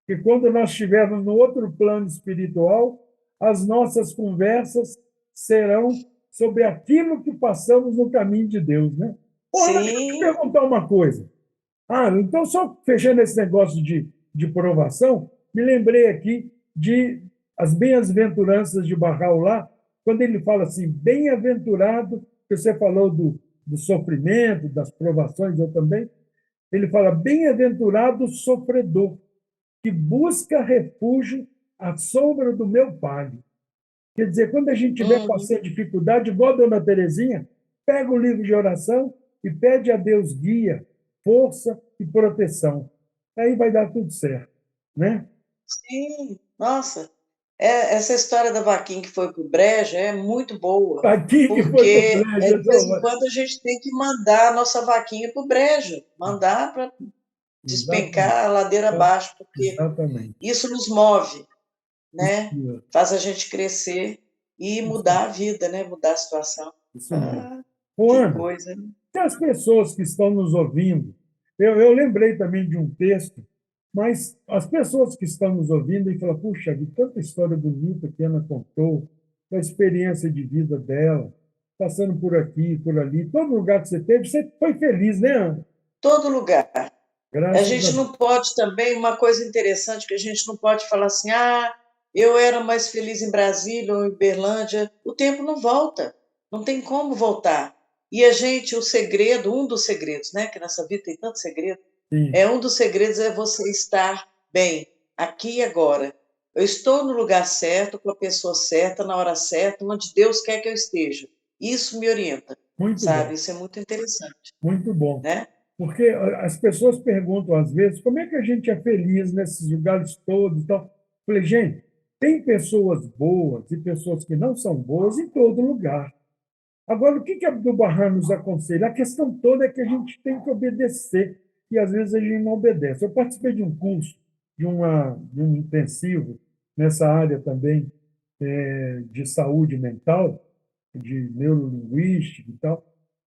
Que quando nós estivermos no outro plano espiritual, as nossas conversas serão sobre aquilo que passamos no caminho de Deus, né? Ô, Ana, deixa eu te sim, perguntar uma coisa. Ah, então, só fechando esse negócio de provação, me lembrei aqui de as bem-aventuranças de Bahá'u'lláh, quando ele fala assim, bem-aventurado, que você falou do sofrimento, das provações, eu também, ele fala, bem-aventurado o sofredor, que busca refúgio à sombra do meu palho. Quer dizer, quando a gente tiver uhum, passando dificuldade, igual a dona Terezinha, pega o livro de oração e pede a Deus guia, força e proteção. Aí vai dar tudo certo, né? sim, nossa, essa história da vaquinha que foi para o brejo é muito boa, Aqui que foi para o porque brejo. de vez em quando a gente tem que mandar a nossa vaquinha para o brejo, mandar para Exatamente, despencar a ladeira abaixo, porque exatamente. isso nos move, Isso né? mesmo, Faz a gente crescer e mudar a vida, né? Mudar a situação. isso mesmo. Ah, Ô, que Ana, coisa, né? e as pessoas que estão nos ouvindo, eu lembrei também de um texto, mas as pessoas que estão nos ouvindo e falam, puxa, vi tanta história bonita que a Ana contou, a experiência de vida dela, passando por aqui, por ali, todo lugar que você foi feliz, né, Ana? Todo lugar. A Graças a gente Deus. não pode também, uma coisa interessante que a gente não pode falar assim, ah, eu era mais feliz em Brasília ou em Berlândia. O tempo não volta, não tem como voltar. E a gente, o segredo, um dos segredos, né, que nessa vida tem tanto segredo, Sim, um dos segredos é você estar bem, aqui e agora. Eu estou no lugar certo, com a pessoa certa, na hora certa, onde Deus quer que eu esteja. Isso me orienta, muito bom, sabe? Isso é muito interessante, muito bom. né? Porque as pessoas perguntam, às vezes, como é que a gente é feliz nesses lugares todos e tal. Eu falei, gente, tem pessoas boas e pessoas que não são boas em todo lugar. Agora, o que Abdu'l-Bahá nos aconselha? A questão toda é que a gente tem que obedecer, e às vezes a gente não obedece. Eu participei de um curso, de um intensivo, nessa área também de saúde mental, de neurolinguística e tal,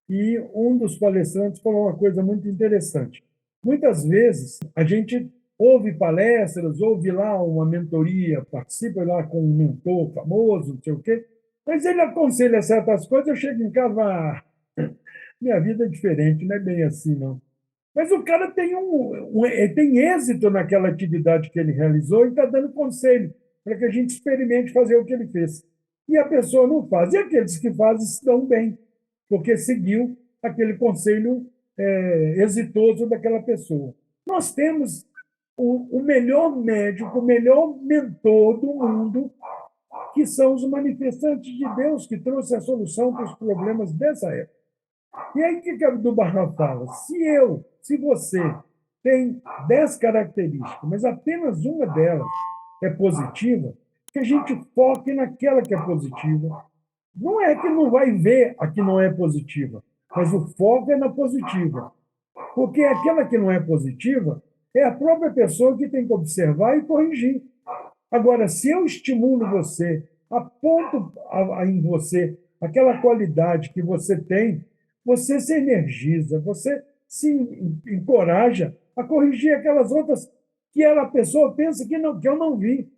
e um dos palestrantes falou uma coisa muito interessante. Muitas vezes a gente ouve palestras, ouve lá uma mentoria, participa lá com um mentor famoso, não sei o quê, mas ele aconselha certas coisas, eu chego em casa e falo, minha vida é diferente, não é bem assim, não. Mas o cara ele tem êxito naquela atividade que ele realizou e está dando conselho para que a gente experimente fazer o que ele fez. E a pessoa não faz. E aqueles que fazem se dão bem, porque seguiu aquele conselho exitoso daquela pessoa. Nós temos o melhor médico, o melhor mentor do mundo, que são os manifestantes de Deus, que trouxe a solução para os problemas dessa época. E aí, o que Abdu'l-Bahá fala? Se você tem 10 características, mas apenas uma delas é positiva, que a gente foque naquela que é positiva. Não é que não vai ver a que não é positiva, mas o foco é na positiva. Porque aquela que não é positiva é a própria pessoa que tem que observar e corrigir. Agora, se eu estimulo você, aponto em você aquela qualidade que você tem, você se energiza, você se encoraja a corrigir aquelas outras que a pessoa pensa que eu não vi.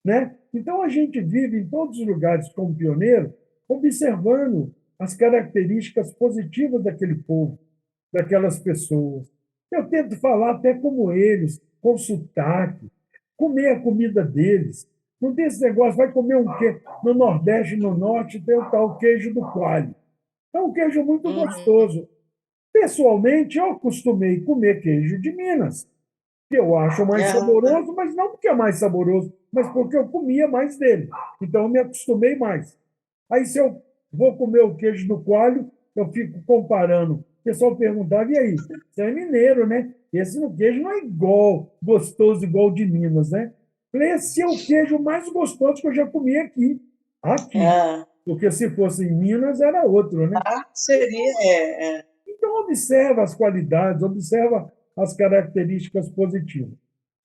Né? Então, a gente vive em todos os lugares como pioneiro, observando as características positivas daquele povo, daquelas pessoas. Eu tento falar até como eles, com sotaque, comer a comida deles. Não tem esse negócio, vai comer um queijo. No Nordeste e no Norte tem o tal queijo do coalho. É um queijo muito Uhum. gostoso. Pessoalmente, eu acostumei comer queijo de Minas, que eu acho mais Aham. saboroso, mas não porque é mais saboroso, mas porque eu comia mais dele. Então, eu me acostumei mais. Aí, se eu vou comer o queijo do coalho, eu fico comparando. O pessoal perguntava, e aí? Você é mineiro, né? Esse no queijo não é igual, gostoso igual o de Minas, né? Falei, esse é o queijo mais gostoso que eu já comi aqui. Aqui. Ah, Porque se fosse em Minas, era outro, né? seria, Então, observa as qualidades, observa as características positivas.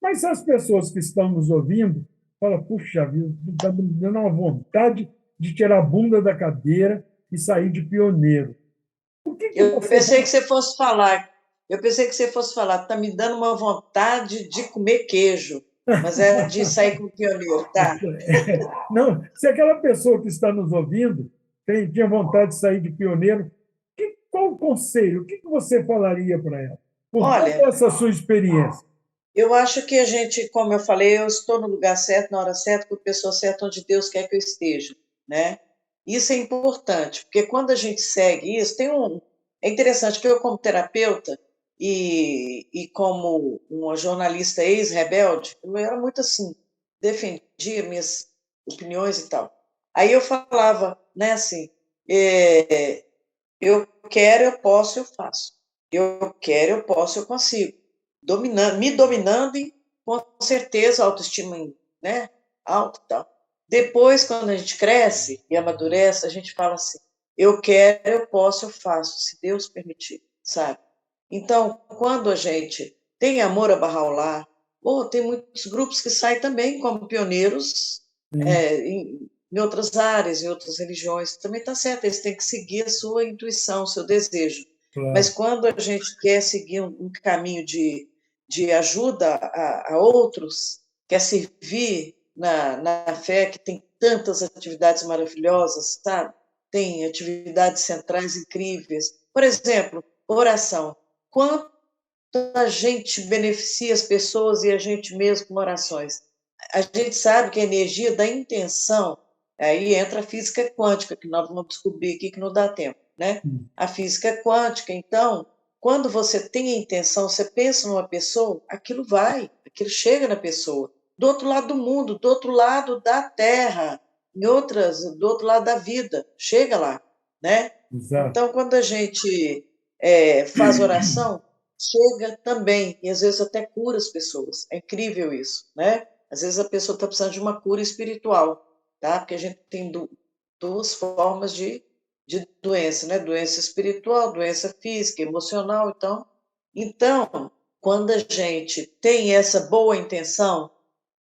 Mas se as pessoas que estão nos ouvindo falam, puxa vida, está me dando uma vontade de tirar a bunda da cadeira e sair de pioneiro. O que, que Eu você pensei que você fosse falar, eu pensei que você fosse falar, tá me dando uma vontade de comer queijo, mas é de sair com o pioneiro, tá? Não, se aquela pessoa que está nos ouvindo tinha vontade de sair de pioneiro, qual o conselho? O que você falaria para ela? Por toda Olha, essa sua experiência. eu acho que a gente, como eu falei, eu estou no lugar certo, na hora certa, com a pessoa certa, onde Deus quer que eu esteja, né? Isso é importante, porque quando a gente segue isso, é interessante que eu, como terapeuta e como uma jornalista ex-rebelde, eu era muito assim, defendia minhas opiniões e tal. Aí eu falava, né, assim, é, eu quero, eu posso, eu faço. Eu quero, eu posso, eu consigo. Me dominando e com certeza autoestima, né, alta e tal. Depois, quando a gente cresce e amadurece, a gente fala assim: eu quero, eu posso, eu faço, se Deus permitir, sabe? Então, quando a gente tem amor a Bahá'u'lláh, ou tem muitos grupos que saem também como pioneiros Sim, em outras áreas, em outras religiões, também está certo, eles têm que seguir a sua intuição, o seu desejo. Mas claro. quando a gente quer seguir um caminho de ajuda a outros, quer servir na fé, que tem tantas atividades maravilhosas, sabe? Tem atividades centrais incríveis. Por exemplo, oração. Quanto a gente beneficia as pessoas e a gente mesmo com orações. A gente sabe que a energia da intenção, aí entra a física quântica, que nós vamos descobrir aqui que não dá tempo, né? A física quântica, então, quando você tem a intenção, você pensa numa pessoa, aquilo vai, aquilo chega na pessoa. Do outro lado do mundo, do outro lado da Terra, do outro lado da vida, chega lá, né? Exato. Então, quando a gente faz oração, chega também, e às vezes até cura as pessoas. É incrível isso, né? Às vezes a pessoa está precisando de uma cura espiritual, tá? Porque a gente tem duas formas de doença, né? Doença espiritual, doença física, emocional, então, quando a gente tem essa boa intenção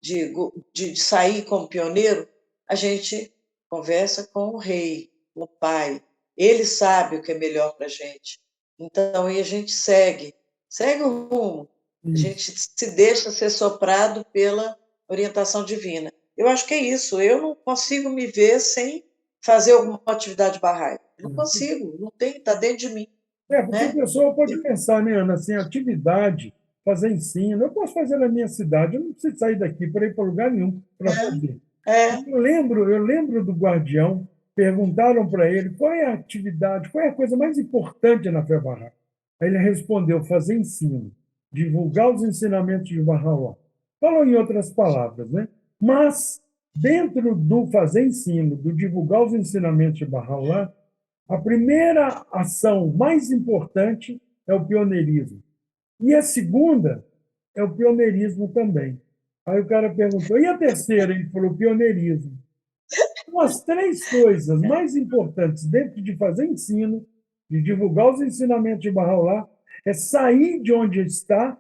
de sair como pioneiro, a gente conversa com o rei, com o pai. Ele sabe o que é melhor para a gente. Então, aí a gente segue o rumo. A Isso. gente se deixa ser soprado pela orientação divina. Eu acho que é isso. Eu não consigo me ver sem fazer alguma atividade barraia. Não consigo, não tem, está dentro de mim, Porque a né? pessoa pode pensar, né, Ana, assim, atividade, fazer ensino, eu posso fazer na minha cidade, eu não preciso sair daqui para ir para lugar nenhum para fazer. É, Eu lembro do guardião, perguntaram para ele qual é a atividade, qual é a coisa mais importante na Fé Barra. Aí ele respondeu, fazer ensino. divulgar os ensinamentos de Bahá'u'lláh. Falou em outras palavras, né? Mas, dentro do fazer ensino, do divulgar os ensinamentos de Bahá'u'lláh, a primeira ação mais importante é o pioneirismo. E a segunda é o pioneirismo também. Aí o cara perguntou, e a terceira? Ele falou, pioneirismo. Então, as três coisas mais importantes dentro de fazer ensino, de divulgar os ensinamentos de Bahá'u'lláh, é sair de onde está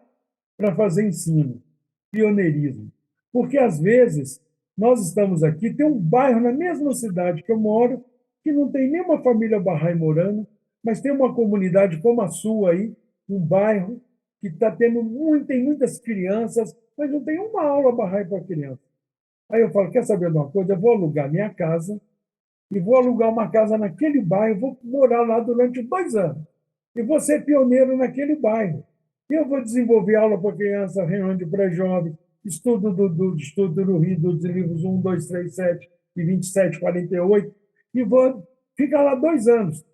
para fazer ensino, pioneirismo. Porque, às vezes, nós estamos aqui, tem um bairro na mesma cidade que eu moro, que não tem nenhuma família Bahá'í morando, mas tem uma comunidade como a sua aí, um bairro que está tendo tem muitas crianças, mas não tem uma aula Bahá'í para criança. Aí eu falo, quer saber de uma coisa? Eu vou alugar minha casa e vou alugar uma casa naquele bairro, vou morar lá durante 2 anos. E vou ser pioneiro naquele bairro. E eu vou desenvolver aula para criança, reunião de pré-jovem, estudo no Rio dos livros 1, 2, 3, 7 e 27, 48, e vou ficar lá 2 anos.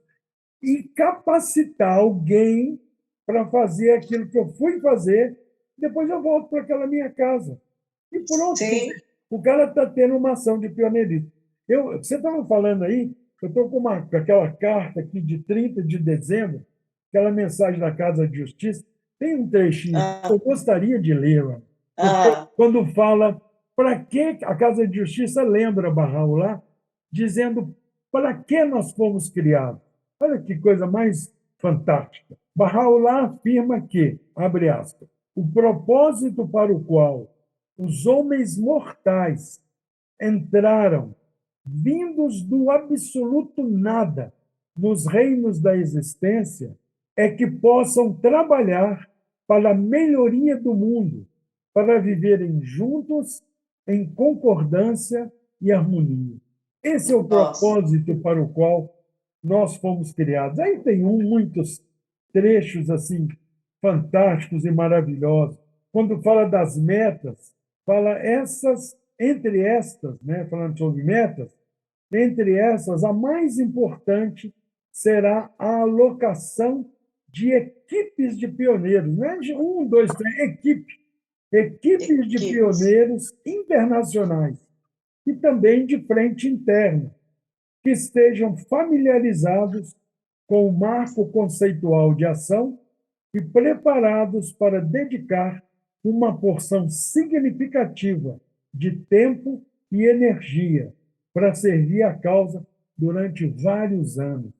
E capacitar alguém para fazer aquilo que eu fui fazer, depois eu volto para aquela minha casa. E pronto, Sim. o cara está tendo uma ação de pioneirismo. Você estava falando aí, eu estou com aquela carta aqui de 30 de dezembro, aquela mensagem da Casa de Justiça, tem um trechinho que eu gostaria de ler, porque quando fala para que a Casa de Justiça lembra Bahá'u'lláh, dizendo para que nós fomos criados. Olha que coisa mais fantástica. Bahá'u'lláh afirma que, abre aspas, o propósito para o qual os homens mortais entraram, vindos do absoluto nada, nos reinos da existência, é que possam trabalhar para a melhoria do mundo, para viverem juntos em concordância e harmonia. Esse é o propósito para o qual nós fomos criados. Aí tem muitos trechos assim fantásticos e maravilhosos. Quando fala das metas, fala entre estas, né, falando sobre metas, entre essas, a mais importante será a alocação de equipes de pioneiros. Não é de 1, 2, 3, equipes de pioneiros internacionais e também de frente interna, que estejam familiarizados com o marco conceitual de ação e preparados para dedicar uma porção significativa de tempo e energia para servir a causa durante vários anos.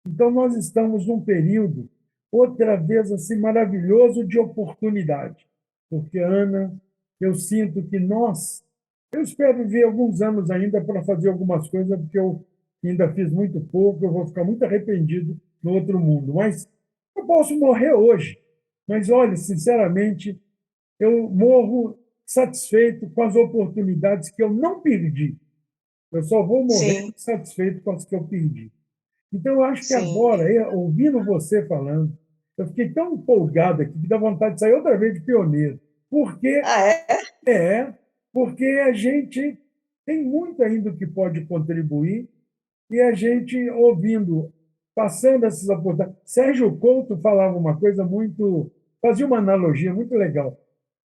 Então, nós estamos num período, outra vez, assim, maravilhoso de oportunidade. Porque, Ana, eu sinto que eu espero ver alguns anos ainda para fazer algumas coisas, porque eu ainda fiz muito pouco, eu vou ficar muito arrependido no outro mundo. Mas eu posso morrer hoje. Mas, olha, sinceramente, eu morro satisfeito com as oportunidades que eu não perdi. Eu só vou morrer satisfeito com as que eu perdi. Então, eu acho que agora, ouvindo você falando, eu fiquei tão empolgado aqui que dá vontade de sair outra vez de pioneiro. Porque porque a gente tem muito ainda que pode contribuir e a gente ouvindo, passando essas oportunidades. Sérgio Couto falava uma coisa fazia uma analogia muito legal.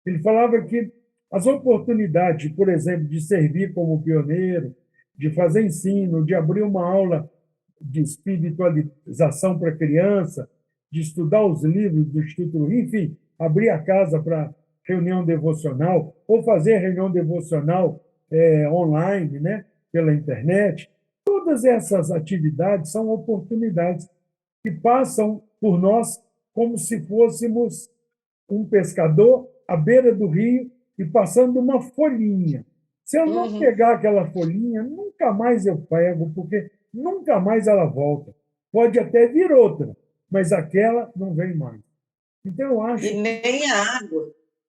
Ele falava que as oportunidades, por exemplo, de servir como pioneiro, de fazer ensino, de abrir uma aula de espiritualização para criança, de estudar os livros do Instituto Rio, enfim, abrir a casa para reunião devocional, ou fazer reunião devocional online, né, pela internet. Todas essas atividades são oportunidades que passam por nós como se fôssemos um pescador à beira do rio e passando uma folhinha. Se eu não pegar aquela folhinha, nunca mais eu pego, porque nunca mais ela volta. Pode até vir outra, mas aquela não vem mais. Então, eu acho.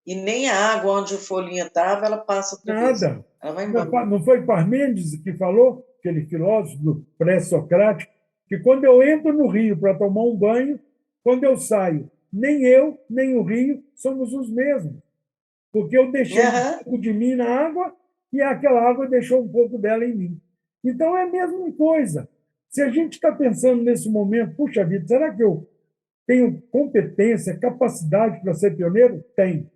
E nem a água onde a folhinha estava, ela passa outra vez. Nada. Ela vai embora. Não foi Parmênides que falou, aquele filósofo pré-socrático, que quando eu entro no rio para tomar um banho, quando eu saio, nem eu, nem o rio somos os mesmos. Porque eu deixei um pouco de mim na água e aquela água deixou um pouco dela em mim. Então, é a mesma coisa. Se a gente está pensando nesse momento, puxa vida, será que eu tenho competência, capacidade para ser pioneiro? Tem,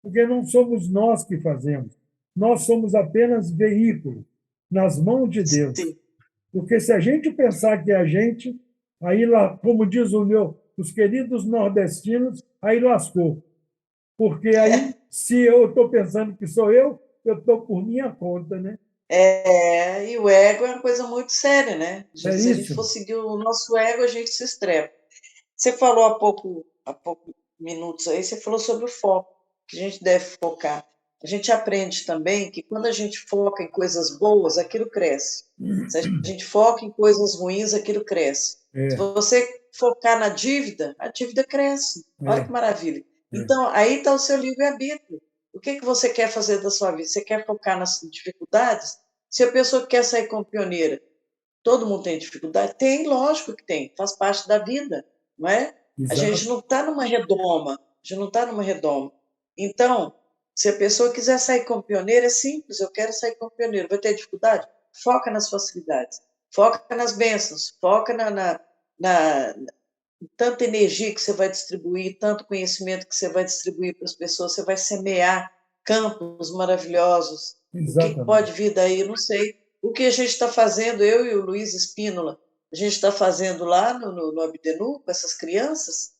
porque não somos nós que fazemos. Nós somos apenas veículo nas mãos de Deus. sim. Porque se a gente pensar que é a gente, aí lá, como diz os queridos nordestinos, aí lascou. Porque aí, se eu estou pensando que sou eu estou por minha conta, né? E o ego é uma coisa muito séria, né? Se a gente for Seríssimo. seguir o nosso ego, a gente se estrepa. Você falou há pouco minutos aí, você falou sobre o foco, que a gente deve focar. A gente aprende também que quando a gente foca em coisas boas, aquilo cresce. Se a gente foca em coisas ruins, aquilo cresce. Se É, você focar na dívida, a dívida cresce. Olha que é, maravilha. é. Então, aí está o seu livre-arbítrio. O que você quer fazer da sua vida? Você quer focar nas dificuldades? Se a pessoa quer sair como pioneira, todo mundo tem dificuldade? Tem, lógico que tem, faz parte da vida, não é? A gente Exato. não está numa redoma, a gente não está numa redoma. Então, se a pessoa quiser sair como pioneira, é simples, eu quero sair como pioneiro. Vai ter dificuldade? Foca nas facilidades, foca nas bênçãos, foca na tanta energia que você vai distribuir, tanto conhecimento que você vai distribuir para as pessoas, você vai semear campos maravilhosos. O que Exatamente. pode vir daí? Eu não sei. O que a gente está fazendo, eu e o Luiz Espínola, a gente está fazendo lá no Abdenu, com essas crianças?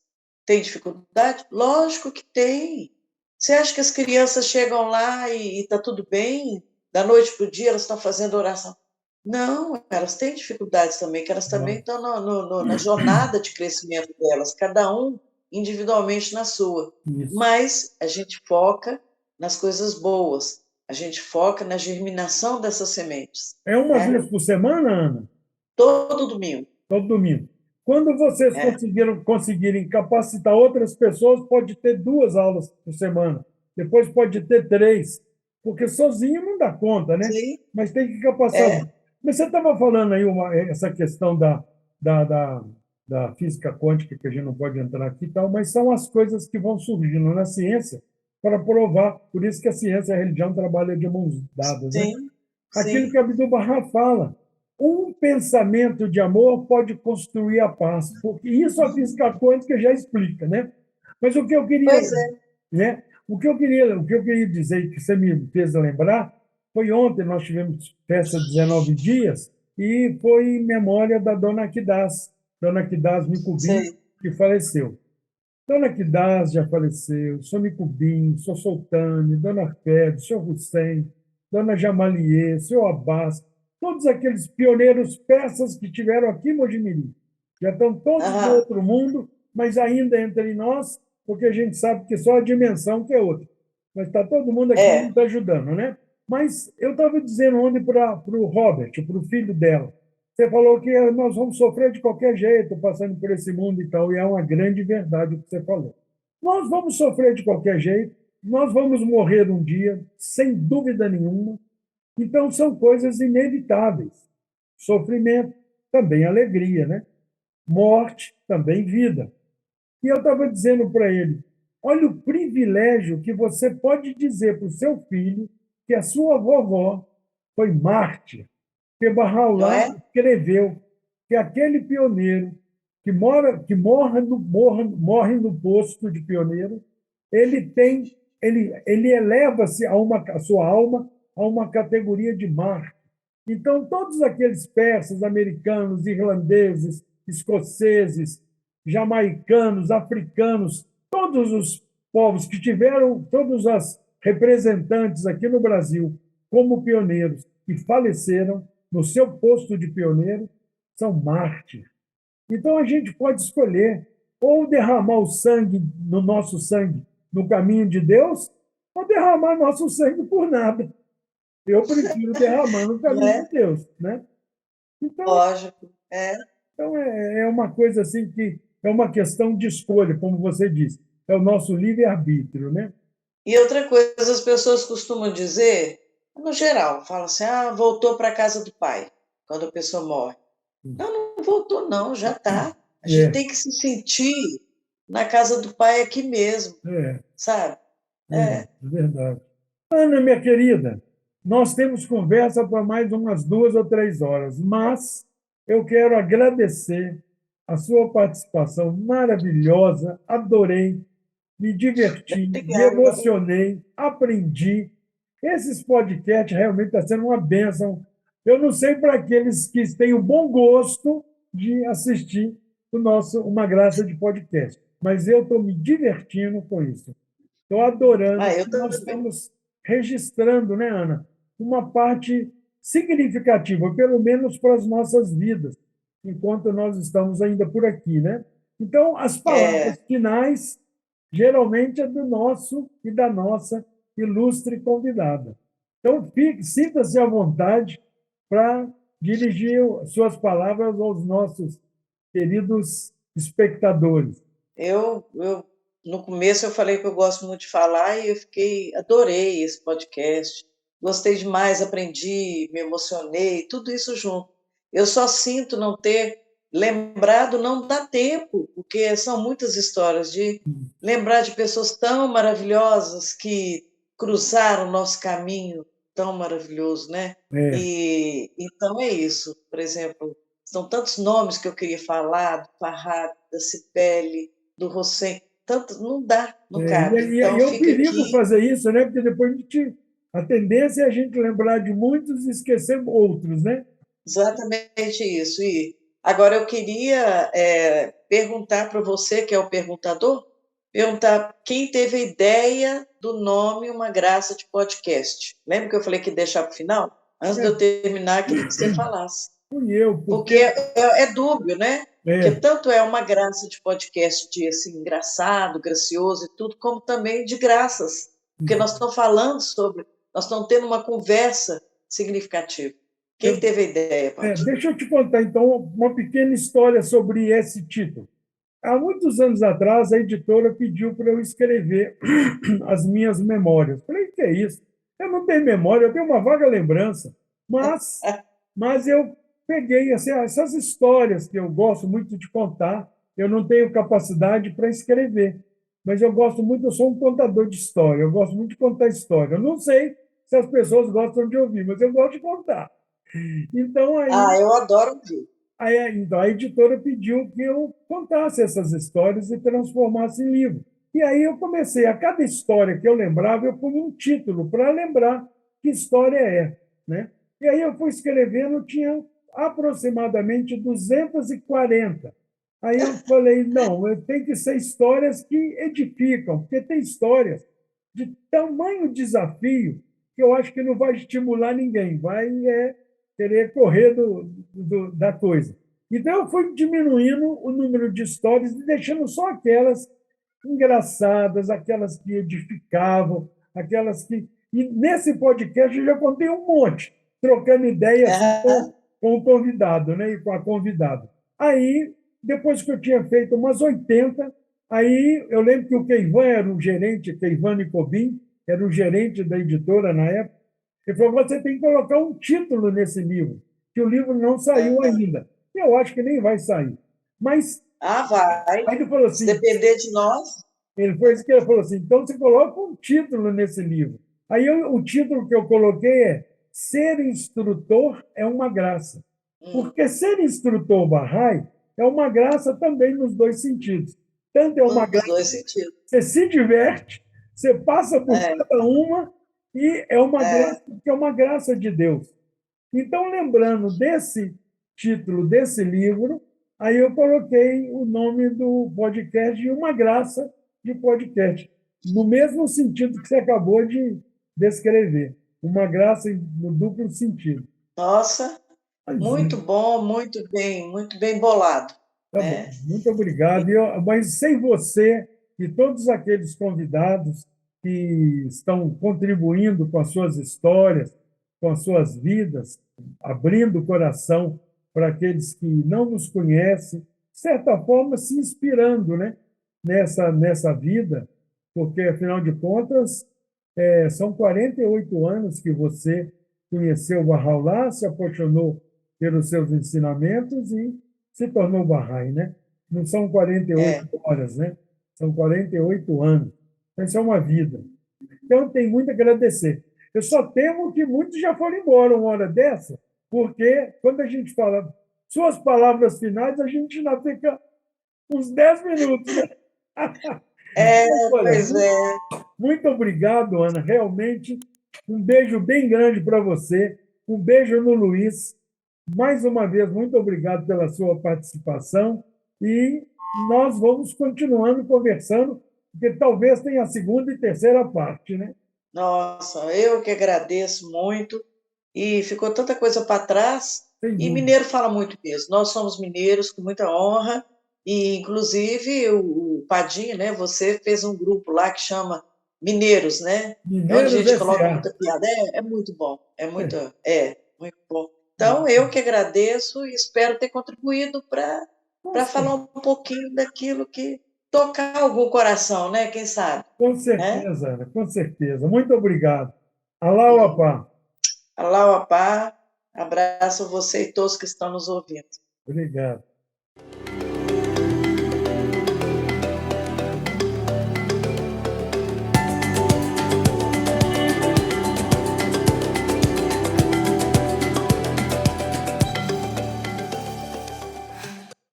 Tem dificuldade? Lógico que tem. Você acha que as crianças chegam lá e está tudo bem? Da noite para o dia elas estão fazendo oração? Não, elas têm dificuldades também, que elas também Claro. estão na jornada de crescimento delas, cada um individualmente na sua. Isso. Mas a gente foca nas coisas boas, a gente foca na germinação dessas sementes, É uma né? vez por semana, Ana? Todo domingo. Todo domingo. Quando vocês É, conseguirem capacitar outras pessoas, pode ter 2 aulas por semana. Depois pode ter 3, porque sozinho não dá conta, né? sim, Mas tem que capacitar. é, Mas você estava falando aí essa questão da, da, da física quântica, que a gente não pode entrar aqui e tal, mas são as coisas que vão surgindo na ciência para provar. Por isso que a ciência e a religião trabalham de mãos dadas, né? sim, Aquilo sim. que Abdu'l-Bahá fala. Um pensamento de amor pode construir a paz, porque isso a física quântica já explica, né? Mas o que eu queria, Pois é. né? O que eu queria dizer que você me fez lembrar foi ontem nós tivemos festa de 19 dias e foi em memória da Dona Akidaz Micubim, Sei. que faleceu. Dona Quidaz já faleceu, Sr. Nicubim, Sr. Soltani, Dona Fed, Sr. Hussein, Dona Jamalier, Sr. Abbas, todos aqueles pioneiros persas que tiveram aqui em Mojimirim. Já estão todos no Aham. outro mundo, mas ainda entre nós, porque a gente sabe que só a dimensão que é outra. Mas está todo mundo aqui É, nos ajudando, né? Mas eu estava dizendo ontem para o Robert, para o filho dela, você falou que nós vamos sofrer de qualquer jeito, passando por esse mundo e tal, e é uma grande verdade o que você falou. Nós vamos sofrer de qualquer jeito, nós vamos morrer um dia, sem dúvida nenhuma, então são coisas inevitáveis. Sofrimento, também alegria, né? Morte, também vida. E eu estava dizendo para ele: olha o privilégio que você pode dizer para o seu filho que a sua vovó foi mártir, que não Bahá'u'lláh é? escreveu que aquele pioneiro que morre no posto de pioneiro, ele eleva-se a sua alma a uma categoria de mártir. Então, todos aqueles persas, americanos, irlandeses, escoceses, jamaicanos, africanos, todos os povos que tiveram, todos os representantes aqui no Brasil como pioneiros e faleceram no seu posto de pioneiro, são mártires. Então, a gente pode escolher ou derramar o sangue, no nosso sangue, no caminho de Deus, ou derramar nosso sangue por nada. Eu prefiro derramar no Não caminho é? de Deus, né? Então, Lógico. É. então é uma coisa assim que é uma questão de escolha, como você disse. É o nosso livre-arbítrio, né? E outra coisa, as pessoas costumam dizer, no geral, falam assim, ah, voltou para a casa do pai, quando a pessoa morre. Não, não voltou não, já está. A gente É, tem que se sentir na casa do pai aqui mesmo, é, sabe? é verdade. Ana, minha querida, nós temos conversa para mais umas 2 ou 3 horas, mas eu quero agradecer a sua participação maravilhosa, adorei, me diverti, me Obrigada. emocionei, aprendi. Esses podcasts realmente estão sendo uma bênção. Eu não sei para aqueles que têm o bom gosto de assistir o nosso Uma Graça de Podcast, mas eu estou me divertindo com isso. Estou adorando. Eu Nós também. estamos registrando, né, Ana, uma parte significativa, pelo menos para as nossas vidas, enquanto nós estamos ainda por aqui, né? Então, as É, palavras finais geralmente é do nosso e da nossa ilustre convidada. Então, sinta-se à vontade para dirigir suas palavras aos nossos queridos espectadores. no começo eu falei que eu gosto muito de falar e adorei esse podcast. Gostei demais, aprendi, me emocionei, tudo isso junto. Eu só sinto não ter lembrado, não dá tempo, porque são muitas histórias de lembrar de pessoas tão maravilhosas que cruzaram o nosso caminho tão maravilhoso, né? É, E então é isso. Por exemplo, são tantos nomes que eu queria falar, do Farhad, da Cibele, do Hossein, tanto não dá, não cabe. e Então é um fica perigo aqui fazer isso, né? Porque depois a tendência é a gente lembrar de muitos e esquecer outros, né? exatamente isso. E agora eu queria perguntar para você, que é o perguntador, perguntar quem teve a ideia do nome Uma Graça de Podcast. Lembra que eu falei que ia deixar para o final? Antes de É, eu terminar, queria que você falasse. fui eu, Porque porque é dúbio, né? Porque é, tanto é uma graça de podcast de assim, engraçado, gracioso e tudo, como também de graças. Porque nós estamos falando sobre, nós estamos tendo uma conversa significativa. Quem eu, teve a ideia, Paty? deixa eu te contar, então, uma pequena história sobre esse título. Há muitos anos atrás, a editora pediu para eu escrever as minhas memórias. Falei, o que é isso? Eu não tenho memória, eu tenho uma vaga lembrança, mas, mas eu peguei assim, essas histórias que eu gosto muito de contar, eu não tenho capacidade para escrever, mas eu gosto muito, eu sou um contador de história, eu gosto muito de contar história. Eu não sei se as pessoas gostam de ouvir, mas eu gosto de contar. Então, Eu adoro ouvir. então, a editora pediu que eu contasse essas histórias e transformasse em livro. E aí eu comecei, a cada história que eu lembrava, eu punha um título para lembrar que história é. Né? E aí eu fui escrevendo, tinha aproximadamente 240. Aí eu falei, não, tem que ser histórias que edificam, porque tem histórias de tamanho desafio que eu acho que não vai estimular ninguém, vai querer correr da coisa. Então, eu fui diminuindo o número de histórias e deixando só aquelas engraçadas, aquelas que edificavam, aquelas que. E nesse podcast eu já contei um monte, trocando ideias assim, Aham. com o convidado, né, e com a convidada. Aí, depois que eu tinha feito umas 80, aí eu lembro que o Keivan era o gerente, Keivan Nicobim, era o gerente da editora na época. Ele falou: você tem que colocar um título nesse livro, que o livro não saiu ainda. Eu acho que nem vai sair. Mas Vai. aí ele falou Se assim: depender de nós, ele foi isso que ele falou assim, então você coloca um título nesse livro. Aí o título que eu coloquei é Ser instrutor é uma graça. Porque ser instrutor Bahá'í é uma graça também nos dois sentidos. Tanto é uma nos graça, dois sentidos. você se diverte, você passa por É, cada uma e é uma é. graça, que é uma graça de Deus. Então, lembrando desse título desse livro, aí eu coloquei o nome do podcast de Uma Graça de Podcast, no mesmo sentido que você acabou de descrever. Uma graça no duplo sentido. Nossa, Mas é, muito bem bolado, tá bom, né? muito obrigado. Mas sem você e todos aqueles convidados que estão contribuindo com as suas histórias, com as suas vidas, abrindo o coração para aqueles que não nos conhecem, de certa forma se inspirando, né, nessa vida, porque, afinal de contas, são 48 anos que você conheceu o Bahá'u'lláh, se apaixonou pelos seus ensinamentos e se tornou Bahá'í, né? Não são 48 É. horas, né? São 48 anos. Então, isso é uma vida. Então, tem muito a agradecer. Eu só temo que muitos já foram embora uma hora dessa, porque quando a gente fala Suas palavras finais, a gente ainda fica uns 10 minutos, né? Olha, Pois é. muito obrigado, Ana. Realmente, um beijo bem grande para você. Um beijo no Luiz. Mais uma vez, muito obrigado pela sua participação. E nós vamos continuando conversando, porque talvez tenha a segunda e terceira parte, né? Nossa, eu que agradeço muito. E ficou tanta coisa para trás. Sem E dúvida. mineiro fala muito mesmo. Nós somos mineiros com muita honra. E, inclusive, o Padinho, né? Você fez um grupo lá que chama Mineiros, né? É onde a Mineiros gente coloca S.A. muita piada. É muito bom. Muito bom. Então, Muito eu que agradeço e espero ter contribuído Com para falar um pouquinho daquilo que tocar algum coração, né? Quem sabe, com né? certeza, Ana, com certeza. Muito obrigado. Alá, Apá. Alá, Apá, abraço a você e todos que estão nos ouvindo. Obrigado.